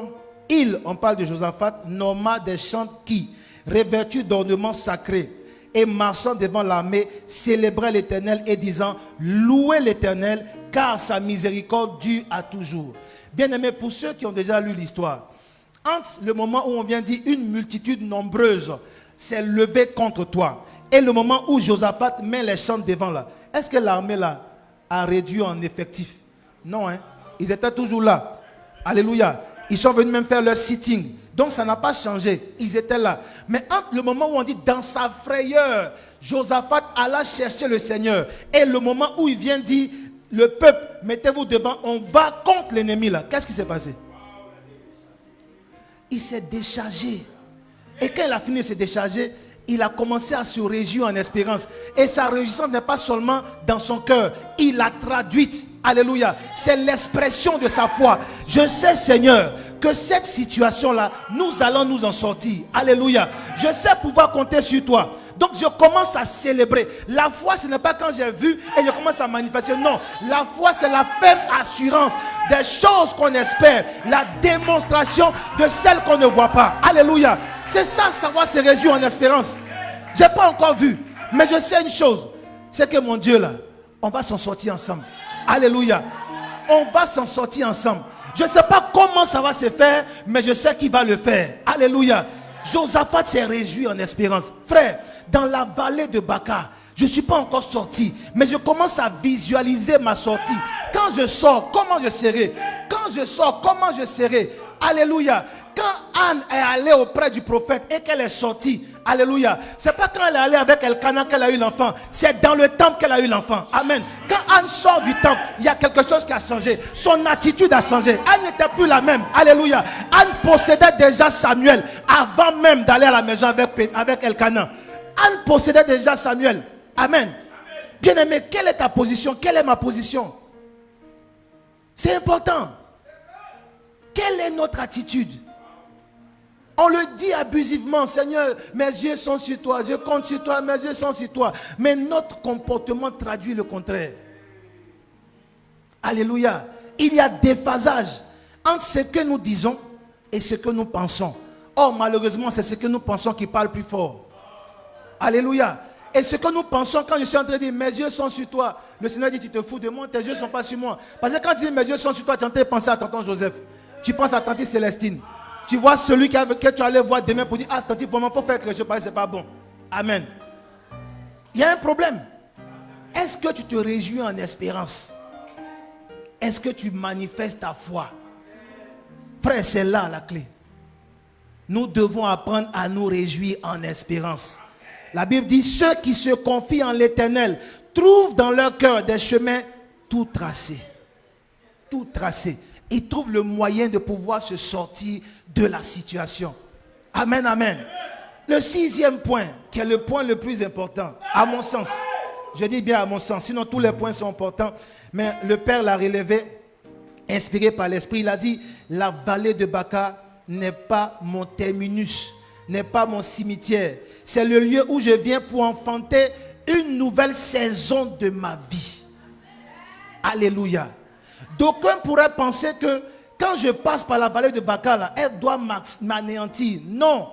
on parle de Josaphat, nomma des chants qui, revêtus d'ornements sacrés et marchant devant l'armée, célébraient l'Éternel et disant, louez l'Éternel, car sa miséricorde dure à toujours. Bien-aimés, pour ceux qui ont déjà lu l'histoire, entre le moment où on vient dire une multitude nombreuse s'est levée contre toi, et le moment où Josaphat met les chants devant là, est-ce que l'armée là a réduit en effectif? Non, hein? Ils étaient toujours là. Alléluia. Ils sont venus même faire leur sitting. Donc ça n'a pas changé. Ils étaient là. Mais entre le moment où on dit dans sa frayeur, Josaphat alla chercher le Seigneur, et le moment où il vient dire, le peuple, mettez-vous devant, on va contre l'ennemi là. Qu'est-ce qui s'est passé? Il s'est déchargé. Et quand il a fini de se décharger, il a commencé à se réjouir en espérance. Et sa réjouissance n'est pas seulement dans son cœur, il l'a traduite. Alléluia. C'est l'expression de sa foi. Je sais, Seigneur, que cette situation-là, nous allons nous en sortir. Alléluia. Je sais pouvoir compter sur toi. Donc je commence à célébrer. La foi, ce n'est pas quand j'ai vu et je commence à manifester. Non, la foi, c'est la ferme assurance des choses qu'on espère. La démonstration de celles qu'on ne voit pas. Alléluia. C'est ça, savoir se réjouir en espérance. Je n'ai pas encore vu, mais je sais une chose. C'est que mon Dieu là, on va s'en sortir ensemble. Alléluia. On va s'en sortir ensemble. Je ne sais pas comment ça va se faire, mais je sais qu'il va le faire. Alléluia. Josaphat s'est réjoui en espérance. Frère, dans la vallée de Baka, je ne suis pas encore sorti, mais je commence à visualiser ma sortie. Quand je sors, comment je serai? Quand je sors, comment je serai? Alléluia. Quand Anne est allée auprès du prophète et qu'elle est sortie, alléluia, c'est pas quand elle est allée avec Elkanah qu'elle a eu l'enfant, c'est dans le temple qu'elle a eu l'enfant. Amen. Quand Anne sort du temple, il y a quelque chose qui a changé. Son attitude a changé. Anne n'était plus la même. Alléluia. Anne possédait déjà Samuel avant même d'aller à la maison avec Elkanah. Anne possédait déjà Samuel. Amen. Bien-aimé, quelle est ta position? Quelle est ma position? C'est important. Quelle est notre attitude? On le dit abusivement, Seigneur, mes yeux sont sur toi, je compte sur toi, mes yeux sont sur toi. Mais notre comportement traduit le contraire. Alléluia. Il y a déphasage entre ce que nous disons et ce que nous pensons. Or, malheureusement, c'est ce que nous pensons qui parle plus fort. Alléluia. Et ce que nous pensons quand je suis en train de dire, mes yeux sont sur toi. Le Seigneur dit, tu te fous de moi, tes yeux ne sont pas sur moi. Parce que quand tu dis, mes yeux sont sur toi, tu es en train de penser à tonton Joseph. Tu penses à tante Célestine. Tu vois celui que tu allais voir demain pour dire, ah, tante, vraiment, il faut faire quelque chose, parce que ce n'est pas bon. Amen. Il y a un problème. Est-ce que tu te réjouis en espérance? Est-ce que tu manifestes ta foi? Frère, c'est là la clé. Nous devons apprendre à nous réjouir en espérance. La Bible dit, ceux qui se confient en l'Éternel trouvent dans leur cœur des chemins tout tracés. Tout tracés. Ils trouvent le moyen de pouvoir se sortir de la situation. Amen, amen. Le 6e point, qui est le point le plus important, à mon sens. Je dis bien à mon sens, sinon tous les points sont importants. Mais le Père l'a relevé, inspiré par l'Esprit. Il a dit, la vallée de Baca n'est pas mon terminus, n'est pas mon cimetière. C'est le lieu où je viens pour enfanter une nouvelle saison de ma vie. Alléluia. D'aucuns pourraient penser que quand je passe par la vallée de Baca, là, elle doit m'anéantir. Non.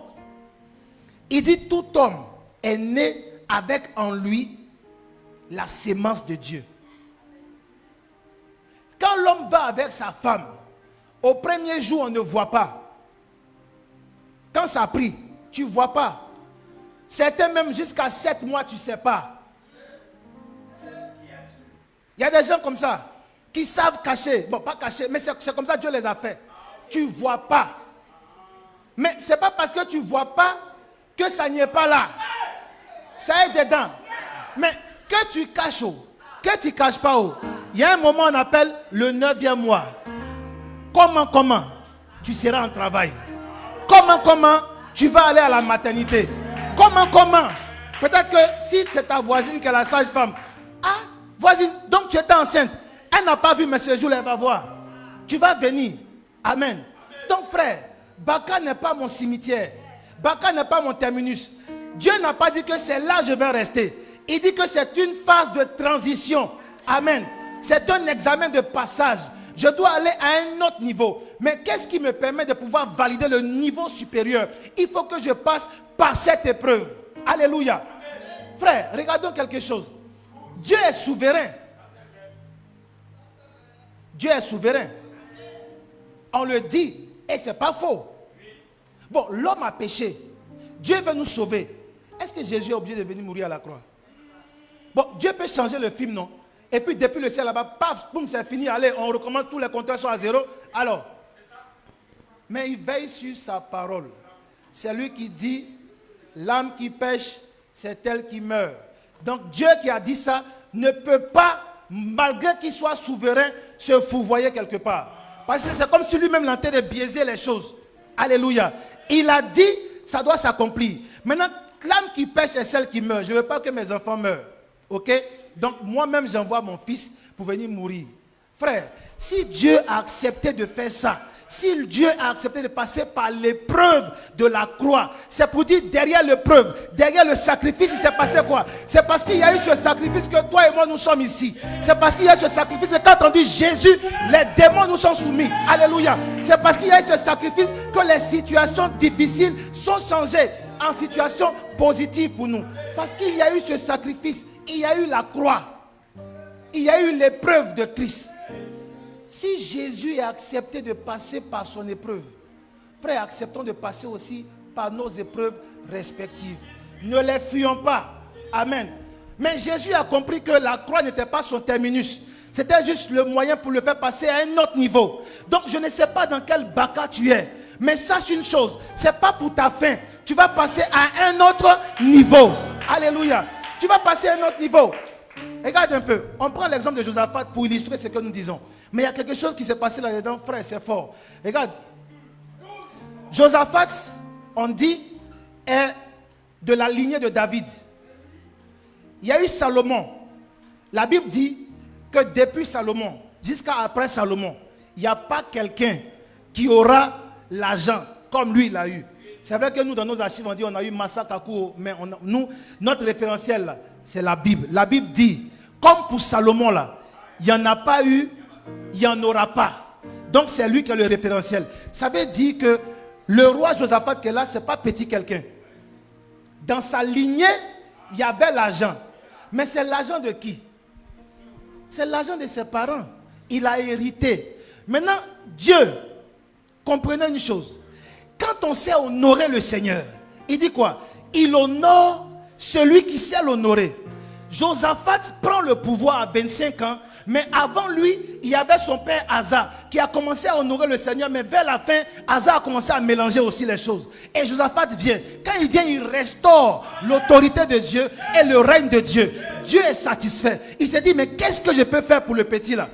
Il dit, tout homme est né avec en lui la sémence de Dieu. Quand l'homme va avec sa femme, au premier jour, on ne voit pas. Quand ça prie, tu ne vois pas. Certains même jusqu'à 7 mois, tu ne sais pas. Il y a des gens comme ça, qui savent cacher. Bon, pas cacher, mais c'est comme ça que Dieu les a fait. Tu ne vois pas. Mais ce n'est pas parce que tu ne vois pas que ça n'y est pas là. Ça est dedans. Mais que tu caches, que tu ne caches pas, il y a un moment on appelle le 9e mois. Comment tu seras en travail? Comment tu vas aller à la maternité? Comment peut-être que si c'est ta voisine qui est la sage-femme. Ah, voisine, donc tu étais enceinte. Elle n'a pas vu, mais ce jour elle va voir. Tu vas venir. Amen. Donc frère, Baca n'est pas mon cimetière. Baca n'est pas mon terminus. Dieu n'a pas dit que c'est là que je vais rester. Il dit que c'est une phase de transition. Amen. C'est un examen de passage. Je dois aller à un autre niveau. Mais qu'est-ce qui me permet de pouvoir valider le niveau supérieur? Il faut que je passe par cette épreuve. Alléluia. Frère, regardons quelque chose. Dieu est souverain. Dieu est souverain. On le dit et ce n'est pas faux. Bon, l'homme a péché. Dieu veut nous sauver. Est-ce que Jésus est obligé de venir mourir à la croix? Bon, Dieu peut changer le film, non? Et puis depuis le ciel là-bas, paf, boum, c'est fini. Allez, on recommence, tous les compteurs sont à zéro. Alors, mais il veille sur sa parole. C'est lui qui dit, l'âme qui pêche, c'est elle qui meurt. Donc Dieu qui a dit ça ne peut pas, malgré qu'il soit souverain, se fouvoyer quelque part. Parce que c'est comme si lui-même tentait de biaiser les choses. Alléluia. Il a dit, ça doit s'accomplir. Maintenant, l'âme qui pêche est celle qui meurt. Je ne veux pas que mes enfants meurent. Ok? Donc moi-même, j'envoie mon fils pour venir mourir. Frère, si Dieu a accepté de faire ça, si Dieu a accepté de passer par l'épreuve de la croix, c'est pour dire derrière l'épreuve, derrière le sacrifice, il s'est passé quoi? C'est parce qu'il y a eu ce sacrifice que toi et moi nous sommes ici. C'est parce qu'il y a eu ce sacrifice que quand on dit Jésus, les démons nous sont soumis. Alléluia. C'est parce qu'il y a eu ce sacrifice que les situations difficiles sont changées en situations positives pour nous. Parce qu'il y a eu ce sacrifice, il y a eu la croix, il y a eu l'épreuve de Christ. Si Jésus a accepté de passer par son épreuve, frère, acceptons de passer aussi par nos épreuves respectives. Ne les fuyons pas. Amen. Mais Jésus a compris que la croix n'était pas son terminus. C'était juste le moyen pour le faire passer à un autre niveau. Donc je ne sais pas dans quel Baca tu es. Mais sache une chose, ce n'est pas pour ta fin. Tu vas passer à un autre niveau. Alléluia. Tu vas passer à un autre niveau. Regarde un peu. On prend l'exemple de Josaphat pour illustrer ce que nous disons. Mais il y a quelque chose qui s'est passé là-dedans, frère, c'est fort. Regarde. Josaphat, on dit, est de la lignée de David. Il y a eu Salomon. La Bible dit que depuis Salomon, jusqu'à après Salomon, il n'y a pas quelqu'un qui aura l'argent comme lui il a eu. C'est vrai que nous, dans nos archives, on dit on a eu Massa Kakuo, mais nous, notre référentiel, là, c'est la Bible. La Bible dit, comme pour Salomon, là, il n'y en a pas eu, il n'y en aura pas. Donc, c'est lui qui est le référentiel. Ça veut dire que le roi Josaphat qui est là, ce n'est pas petit quelqu'un. Dans sa lignée, il y avait l'argent. Mais c'est l'argent de qui? C'est l'argent de ses parents. Il a hérité. Maintenant, Dieu, comprenez une chose. Quand on sait honorer le Seigneur, il dit quoi? Il honore celui qui sait l'honorer. Josaphat prend le pouvoir à 25 ans, Mais avant lui, il y avait son père Asa qui a commencé à honorer le Seigneur. Mais vers la fin, Asa a commencé à mélanger aussi les choses. Et Josaphat vient. Quand il vient, il restaure l'autorité de Dieu et le règne de Dieu. Dieu est satisfait. Il s'est dit, mais qu'est-ce que je peux faire pour le petit là?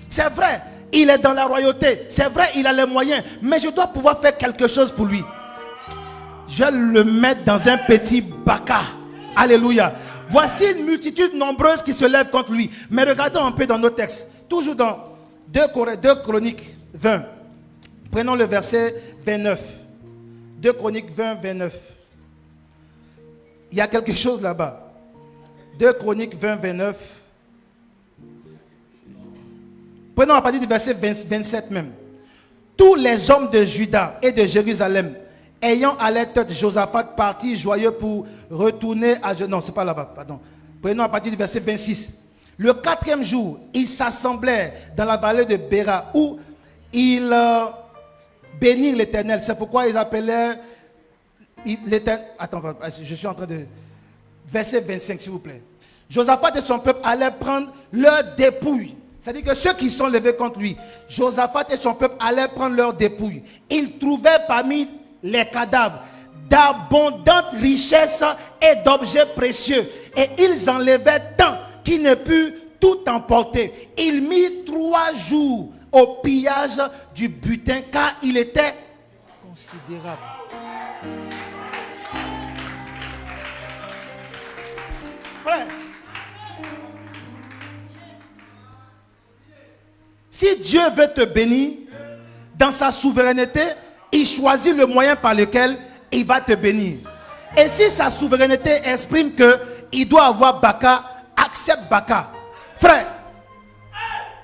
C'est vrai, il est dans la royauté. C'est vrai, il a les moyens. Mais je dois pouvoir faire quelque chose pour lui. Je vais le mettre dans un petit baka. Alléluia. Voici une multitude nombreuse qui se lève contre lui. Mais regardons un peu dans nos textes. Toujours dans 2 Chroniques 20. Prenons le verset 29. 2 Chroniques 20, 29. Il y a quelque chose là-bas. 2 Chroniques 20, 29. Prenons à partir du verset 27 même. Tous les hommes de Juda et de Jérusalem, ayant à leur tête Josaphat, partit joyeux pour retourner à... Non, c'est pas là-bas, pardon. Prenons à partir du verset 26. Le 4e jour, ils s'assemblèrent dans la vallée de Béra, où ils bénirent l'Éternel. C'est pourquoi ils appelèrent l'Éternel... Attends, je suis en train de... Verset 25, s'il vous plaît. Josaphat et son peuple allaient prendre leur dépouille. C'est-à-dire que ceux qui sont levés contre lui, Josaphat et son peuple allaient prendre leur dépouille. Ils trouvaient parmi les cadavres d'abondantes richesses et d'objets précieux. Et ils enlevaient tant qu'ils ne purent tout emporter. Ils mirent 3 jours au pillage du butin, car il était considérable. Frère, si Dieu veut te bénir, dans sa souveraineté, il choisit le moyen par lequel il va te bénir. Et si sa souveraineté exprime qu'il doit avoir Baka, accepte Baka. Frère,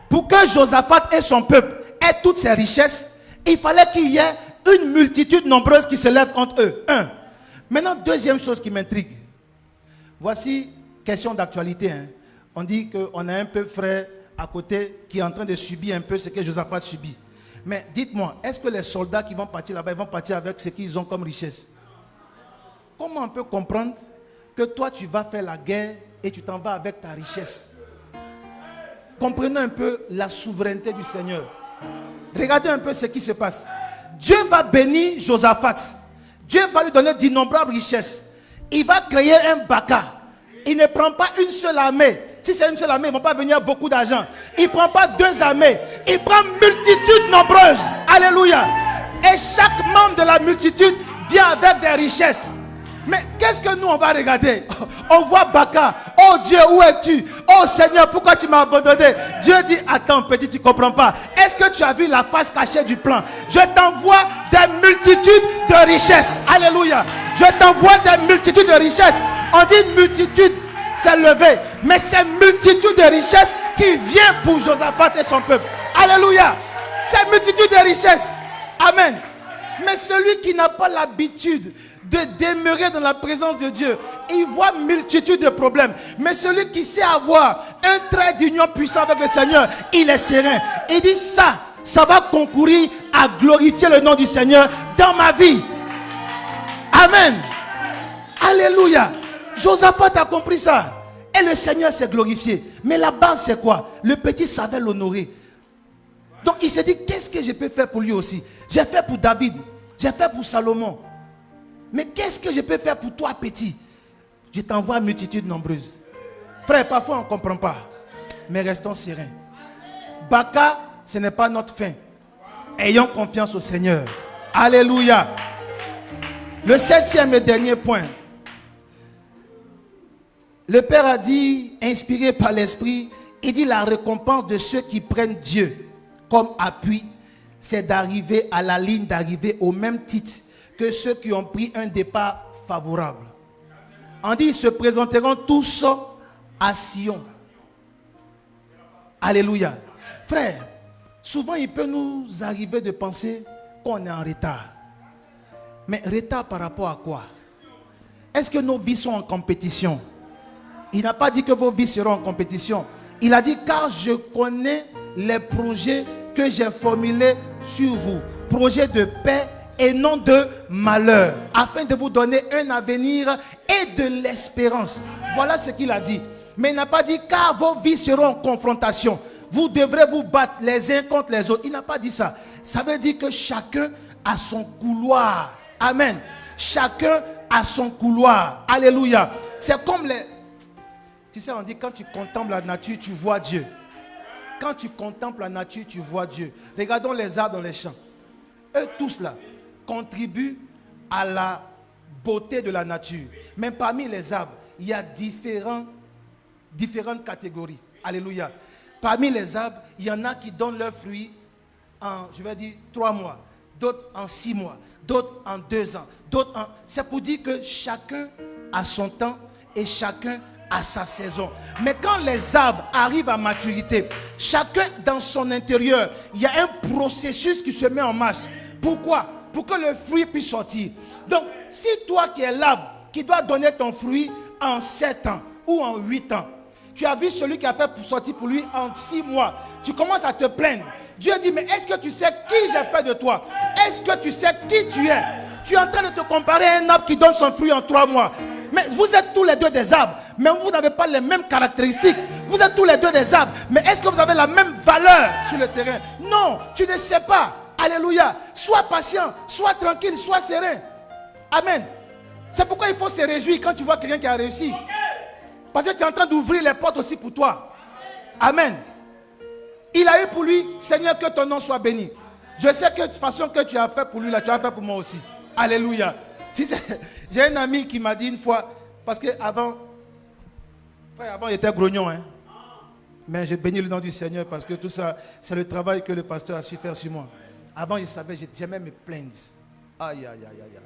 pour que Josaphat et son peuple aient toutes ces richesses, il fallait qu'il y ait une multitude nombreuse qui se lève contre eux. Un. Maintenant, deuxième chose qui m'intrigue. Voici, question d'actualité. On dit qu'on a un peu frère à côté qui est en train de subir un peu ce que Josaphat subit. Mais dites-moi, est-ce que les soldats qui vont partir là-bas, ils vont partir avec ce qu'ils ont comme richesse? Comment on peut comprendre que toi, tu vas faire la guerre et tu t'en vas avec ta richesse? Comprenez un peu la souveraineté du Seigneur. Regardez un peu ce qui se passe. Dieu va bénir Josaphat. Dieu va lui donner d'innombrables richesses. Il va créer un Baka. Il ne prend pas une seule armée. Si c'est une seule armée, ils ne vont pas venir beaucoup d'argent. Il ne prend pas 2 armées. Il prend multitude nombreuse. Alléluia. Et chaque membre de la multitude vient avec des richesses. Mais qu'est-ce que nous on va regarder? On voit Baka. Oh Dieu, où es-tu? Oh Seigneur, pourquoi tu m'as abandonné? Dieu dit, attends petit, tu ne comprends pas. Est-ce que tu as vu la face cachée du plan? Je t'envoie des multitudes de richesses. Alléluia. Je t'envoie des multitudes de richesses. On dit multitude, c'est levé. Mais c'est multitude de richesses qui vient pour Josaphat et son peuple. Alléluia. C'est multitude de richesses. Amen. Mais celui qui n'a pas l'habitude de demeurer dans la présence de Dieu, il voit multitude de problèmes. Mais celui qui sait avoir un trait d'union puissant avec le Seigneur, il est serein. Il dit ça va concourir à glorifier le nom du Seigneur dans ma vie. Amen. Alléluia. Josaphat a compris ça. Et le Seigneur s'est glorifié. Mais la base c'est quoi? Le petit savait l'honorer. Donc il s'est dit, qu'est-ce que je peux faire pour lui aussi? J'ai fait pour David. J'ai fait pour Salomon. Mais qu'est-ce que je peux faire pour toi, petit? Je t'envoie une multitude nombreuse. Frère, parfois on ne comprend pas. Mais restons sereins. Baka, ce n'est pas notre fin. Ayons confiance au Seigneur. Alléluia. Le 7e et dernier point. Le Père a dit, inspiré par l'Esprit, il dit la récompense de ceux qui prennent Dieu comme appui, c'est d'arriver à la ligne d'arrivée au même titre que ceux qui ont pris un départ favorable. On dit, ils se présenteront tous à Sion. Alléluia. Frère, souvent il peut nous arriver de penser qu'on est en retard. Mais retard par rapport à quoi? Est-ce que nos vies sont en compétition? Il n'a pas dit que vos vies seront en compétition. Il a dit, car je connais les projets que j'ai formulés sur vous. Projets de paix et non de malheur, afin de vous donner un avenir et de l'espérance. Voilà ce qu'il a dit. Mais il n'a pas dit car vos vies seront en confrontation. vous devrez vous battre les uns contre les autres. Il n'a pas dit ça. Ça veut dire que chacun a son couloir. Amen. Chacun a son couloir. Alléluia. C'est comme les... Tu sais, on dit quand tu contemples la nature, tu vois Dieu. Quand tu contemples la nature, tu vois Dieu. Regardons les arbres dans les champs. Eux tous là contribuent à la beauté de la nature. Mais parmi les arbres, il y a différentes catégories. Alléluia. Parmi les arbres, il y en a qui donnent leurs fruits en, je vais dire, 3 mois. D'autres en 6 mois. D'autres en 2 ans. D'autres en... C'est pour dire que chacun a son temps et chacun a sa saison. Mais quand les arbres arrivent à maturité, chacun dans son intérieur, il y a un processus qui se met en marche. Pourquoi? Pour que le fruit puisse sortir. Donc, si toi qui es l'arbre, qui doit donner ton fruit en 7 ans ou en 8 ans, tu as vu celui qui a fait pour sortir pour lui en 6 mois, tu commences à te plaindre. Dieu dit, mais est-ce que tu sais qui j'ai fait de toi? Est-ce que tu sais qui tu es? Tu es en train de te comparer à un arbre qui donne son fruit en 3 mois. Mais vous êtes tous les deux des arbres, mais vous n'avez pas les mêmes caractéristiques. Vous êtes tous les deux des arbres, mais est-ce que vous avez la même valeur sur le terrain? Non, tu ne sais pas. Alléluia. Sois patient, sois tranquille, sois serein. Amen. C'est pourquoi il faut se réjouir quand tu vois quelqu'un qui a réussi. Parce que tu es en train d'ouvrir les portes aussi pour toi. Amen. Il a eu pour lui, Seigneur, que ton nom soit béni. Je sais que de toute façon que tu as fait pour lui, là, tu as fait pour moi aussi. Alléluia. Tu sais, j'ai un ami qui m'a dit une fois, parce qu'avant, il était grognon, hein. Mais je bénis le nom du Seigneur parce que tout ça, c'est le travail que le pasteur a su faire sur moi. Avant, il savait, j'aimais me plaindre. Aïe, aïe, aïe, aïe.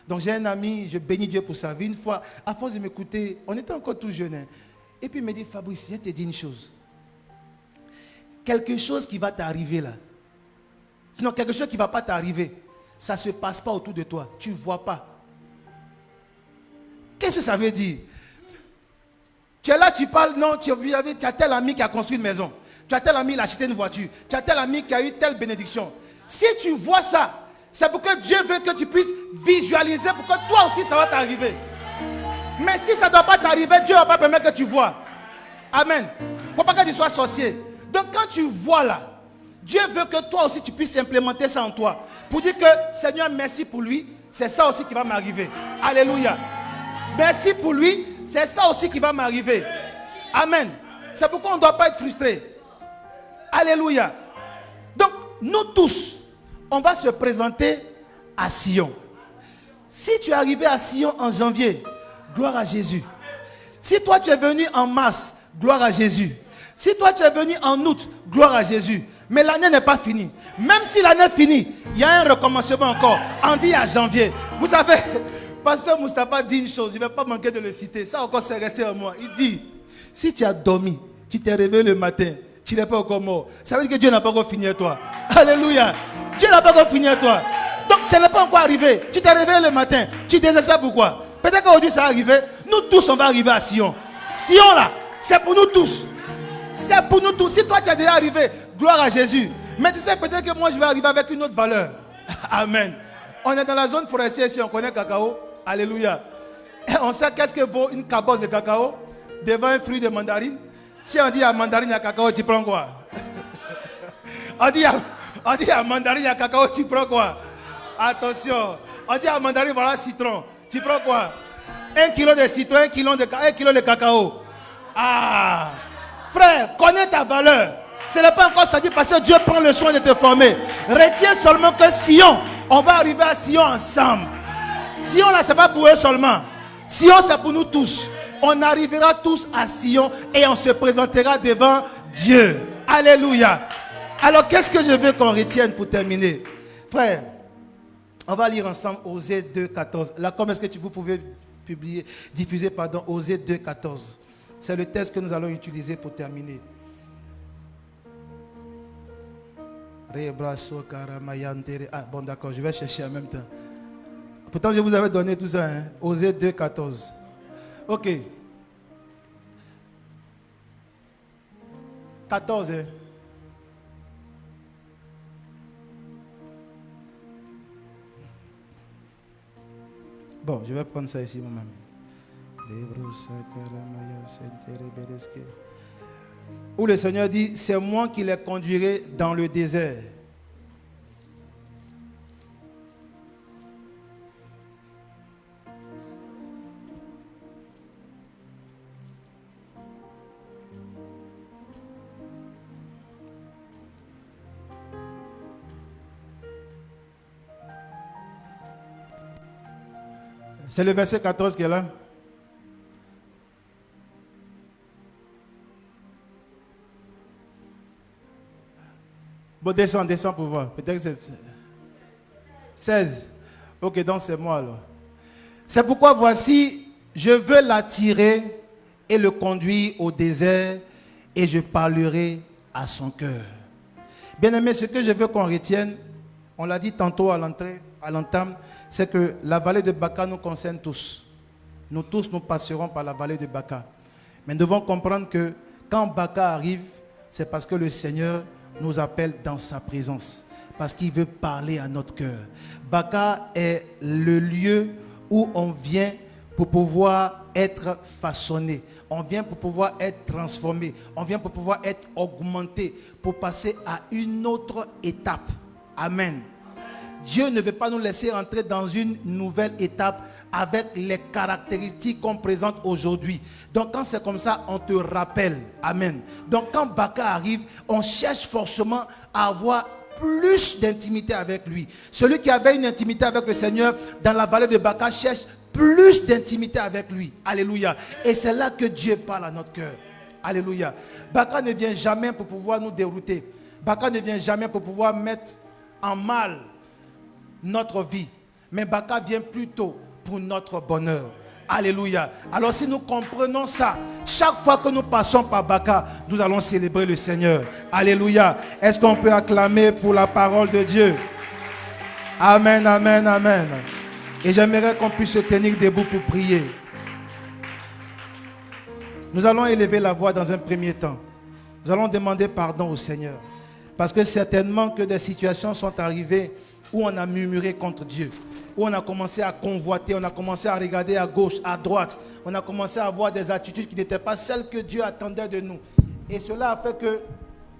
Donc j'ai un ami, je bénis Dieu pour sa vie. Une fois, à force de m'écouter, on était encore tout jeune. Hein. Et puis il me dit, Fabrice, je te dis une chose. Quelque chose qui va t'arriver là. Sinon, quelque chose qui ne va pas t'arriver. Ça ne se passe pas autour de toi. Tu ne vois pas. Qu'est-ce que ça veut dire? Tu es là, tu parles, non, tu as tel ami qui a construit une maison. Tu as tel ami qui a acheté une voiture. Tu as tel ami qui a eu telle bénédiction. Si tu vois ça, c'est pour que Dieu veut que tu puisses visualiser pour que toi aussi ça va t'arriver. Mais si ça ne doit pas t'arriver, Dieu ne va pas permettre que tu vois. Amen. Il ne faut pas que tu sois sorcier. Donc quand tu vois là, Dieu veut que toi aussi tu puisses implémenter ça en toi. Pour dire que Seigneur, merci pour lui, c'est ça aussi qui va m'arriver. Alléluia. Merci pour lui, c'est ça aussi qui va m'arriver. Amen. C'est pourquoi on ne doit pas être frustré. Alléluia. Donc nous tous, on va se présenter à Sion. Si tu es arrivé à Sion en janvier, gloire à Jésus. Si toi tu es venu en mars, gloire à Jésus. Si toi tu es venu en août, gloire à Jésus. Mais l'année n'est pas finie. Même si l'année est finie, il y a un recommencement encore. On dit à janvier. Vous savez, Pasteur Moustapha dit une chose, je ne vais pas manquer de le citer. Ça encore c'est resté en moi. Il dit, si tu as dormi, tu t'es réveillé le matin, tu n'es pas encore mort. Ça veut dire que Dieu n'a pas encore fini à toi. Alléluia. Dieu n'a pas encore fini à toi. Donc ce n'est pas encore arrivé. Tu t'es réveillé le matin, tu désespères pourquoi? Peut-être qu'aujourd'hui ça va arriver. Nous tous on va arriver à Sion. Sion là, c'est pour nous tous. C'est pour nous tous. Si toi tu es déjà arrivé, gloire à Jésus. Mais tu sais peut-être que moi je vais arriver avec une autre valeur. Amen. On est dans la zone forestière ici, on connaît cacao. Alléluia. Et on sait qu'est-ce que vaut une cabosse de cacao devant un fruit de mandarine. Si on dit à mandarine à cacao, tu prends quoi? on dit à mandarine à cacao, tu prends quoi? Attention. On dit à mandarine, voilà citron. Tu prends quoi? 1 kilo de citron, 1 kilo de cacao. Ah! Frère, connais ta valeur. Ce n'est pas encore ça dit parce que Dieu prend le soin de te former. Retiens seulement que Sion, on va arriver à Sion ensemble. Sion là, ce n'est pas pour eux seulement. Sion, c'est pour nous tous. On arrivera tous à Sion et on se présentera devant Dieu. Alléluia. Alors, qu'est-ce que je veux qu'on retienne pour terminer? Frère, on va lire ensemble Osée 2,14. Là, comment est-ce que vous pouvez diffuser, Osée 2,14. C'est le texte que nous allons utiliser pour terminer. Ah, bon, d'accord, je vais chercher en même temps. Pourtant, je vous avais donné tout ça. Hein? Osée 2,14. Ok. 14. Hein? Bon, je vais prendre ça ici moi-même. où le Seigneur dit, c'est moi qui les conduirai dans le désert. C'est le verset 14 qui est là. Bon, descends pour voir. Peut-être que c'est 16. Ok, donc c'est moi alors. C'est pourquoi voici, je veux l'attirer et le conduire au désert et je parlerai à son cœur. Bien-aimé, ce que je veux qu'on retienne, on l'a dit tantôt à l'entame, c'est que la vallée de Baka nous concerne tous. Nous tous, nous passerons par la vallée de Baka. Mais nous devons comprendre que quand Baka arrive, c'est parce que le Seigneur nous appelle dans sa présence. Parce qu'il veut parler à notre cœur. Baka est le lieu où on vient pour pouvoir être façonné. On vient pour pouvoir être transformé. On vient pour pouvoir être augmenté. Pour passer à une autre étape. Amen. Dieu ne veut pas nous laisser entrer dans une nouvelle étape avec les caractéristiques qu'on présente aujourd'hui. Donc quand c'est comme ça, on te rappelle. Amen. Donc quand Baka arrive, on cherche forcément à avoir plus d'intimité avec lui. Celui qui avait une intimité avec le Seigneur dans la vallée de Baka cherche plus d'intimité avec lui. Alléluia. Et c'est là que Dieu parle à notre cœur. Alléluia. Baka ne vient jamais pour pouvoir nous dérouter. Baka ne vient jamais pour pouvoir mettre en mal notre vie. Mais Baka vient plutôt pour notre bonheur. Alléluia. Alors si nous comprenons ça, chaque fois que nous passons par Baka, nous allons célébrer le Seigneur. Alléluia. Est-ce qu'on peut acclamer pour la parole de Dieu? Amen, amen, amen. Et j'aimerais qu'on puisse se tenir debout pour prier. Nous allons élever la voix dans un premier temps. Nous allons demander pardon au Seigneur. Parce que certainement que des situations sont arrivées où on a murmuré contre Dieu, où on a commencé à convoiter, on a commencé à regarder à gauche, à droite, on a commencé à avoir des attitudes qui n'étaient pas celles que Dieu attendait de nous. Et cela a fait que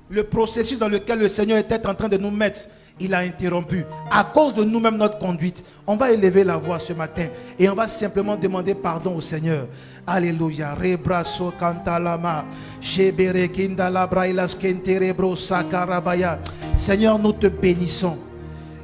le processus dans lequel le Seigneur était en train de nous mettre, il a interrompu. À cause de nous-mêmes, notre conduite, on va élever la voix ce matin et on va simplement demander pardon au Seigneur. Alléluia. Rebraso kantalama. Shebere kindala brailas kenterebro sakarabaya. Seigneur, nous te bénissons.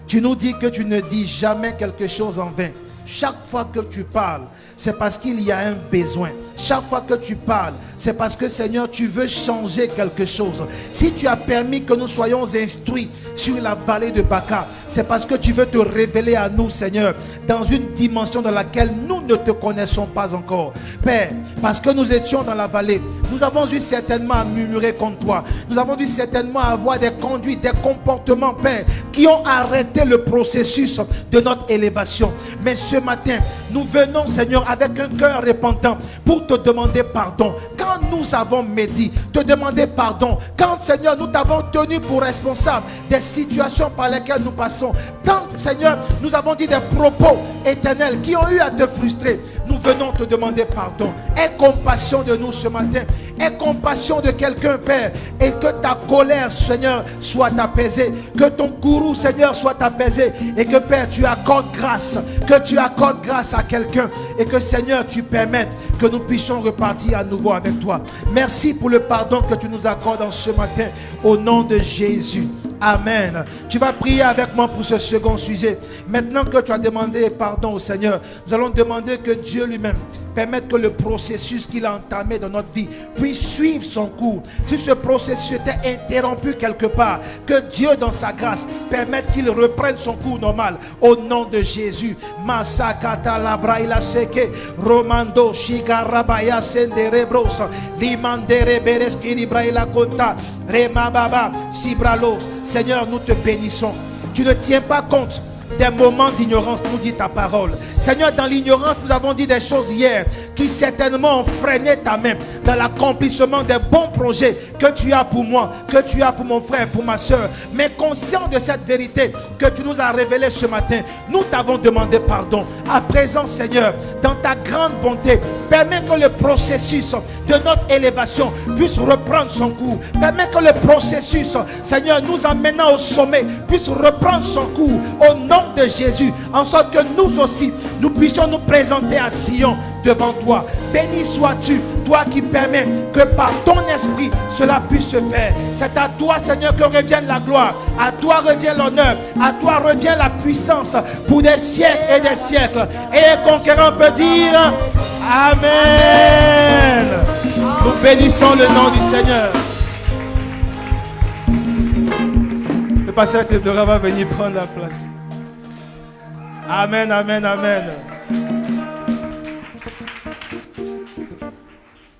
Tu nous dis que tu ne dis jamais quelque chose en vain. Chaque fois que tu parles, c'est parce qu'il y a un besoin. Chaque fois que tu parles, c'est parce que Seigneur, tu veux changer quelque chose. Si tu as permis que nous soyons instruits sur la vallée de Baka, c'est parce que tu veux te révéler à nous, Seigneur, dans une dimension dans laquelle nous ne te connaissons pas encore. Père, parce que nous étions dans la vallée, nous avons eu certainement à murmurer contre toi. Nous avons dû certainement avoir des conduites, des comportements, Père, qui ont arrêté le processus de notre élévation. Mais ce matin, nous venons, Seigneur, avec un cœur repentant pour te demander pardon. Quand nous avons médit, te demander pardon. Quand, Seigneur, nous t'avons tenu pour responsable des situations par lesquelles nous passons. Quand, Seigneur, nous avons dit des propos éternels qui ont eu à te frustrer, nous venons te demander pardon. Aie compassion de nous ce matin. Aie compassion de quelqu'un, Père. Et que ta colère, Seigneur, soit apaisée. Que ton courroux, Seigneur, soit apaisé. Et que, Père, tu accordes grâce. Que tu accordes grâce à quelqu'un. Et que, Seigneur, tu permettes que nous puissions repartir à nouveau avec toi. Merci pour le pardon que tu nous accordes en ce matin. Au nom de Jésus. Amen. Tu vas prier avec moi pour ce second sujet. Maintenant que tu as demandé pardon au Seigneur, nous allons demander que Dieu lui-même permette que le processus qu'il a entamé dans notre vie puisse suivre son cours. Si ce processus était interrompu quelque part, que Dieu dans sa grâce permette qu'il reprenne son cours normal. Au nom de Jésus. Masakata labraila seke romando shigarabaya senderebros limandere bereski libraila konta rema baba sibralos. Seigneur, nous te bénissons. Tu ne tiens pas compte des moments d'ignorance, nous dit ta parole. Seigneur, dans l'ignorance, nous avons dit des choses hier qui certainement ont freiné ta main dans l'accomplissement des bons projets que tu as pour moi, que tu as pour mon frère, pour ma soeur. Mais conscient de cette vérité que tu nous as révélée ce matin, nous t'avons demandé pardon. À présent, Seigneur, dans ta grande bonté, permets que le processus de notre élévation puisse reprendre son cours. Permets que le processus, Seigneur, nous amenant au sommet, puisse reprendre son cours au nom de Jésus, en sorte que nous aussi, nous puissions nous présenter à Sion devant toi. Béni sois-tu, toi qui permets que par ton esprit cela puisse se faire. C'est à toi, Seigneur, que revienne la gloire, à toi revient l'honneur, à toi revient la puissance pour des siècles et des siècles. Et un conquérant peut dire Amen. Nous bénissons le nom du Seigneur. Le pasteur Théodora va venir prendre la place. Amen, amen, amen.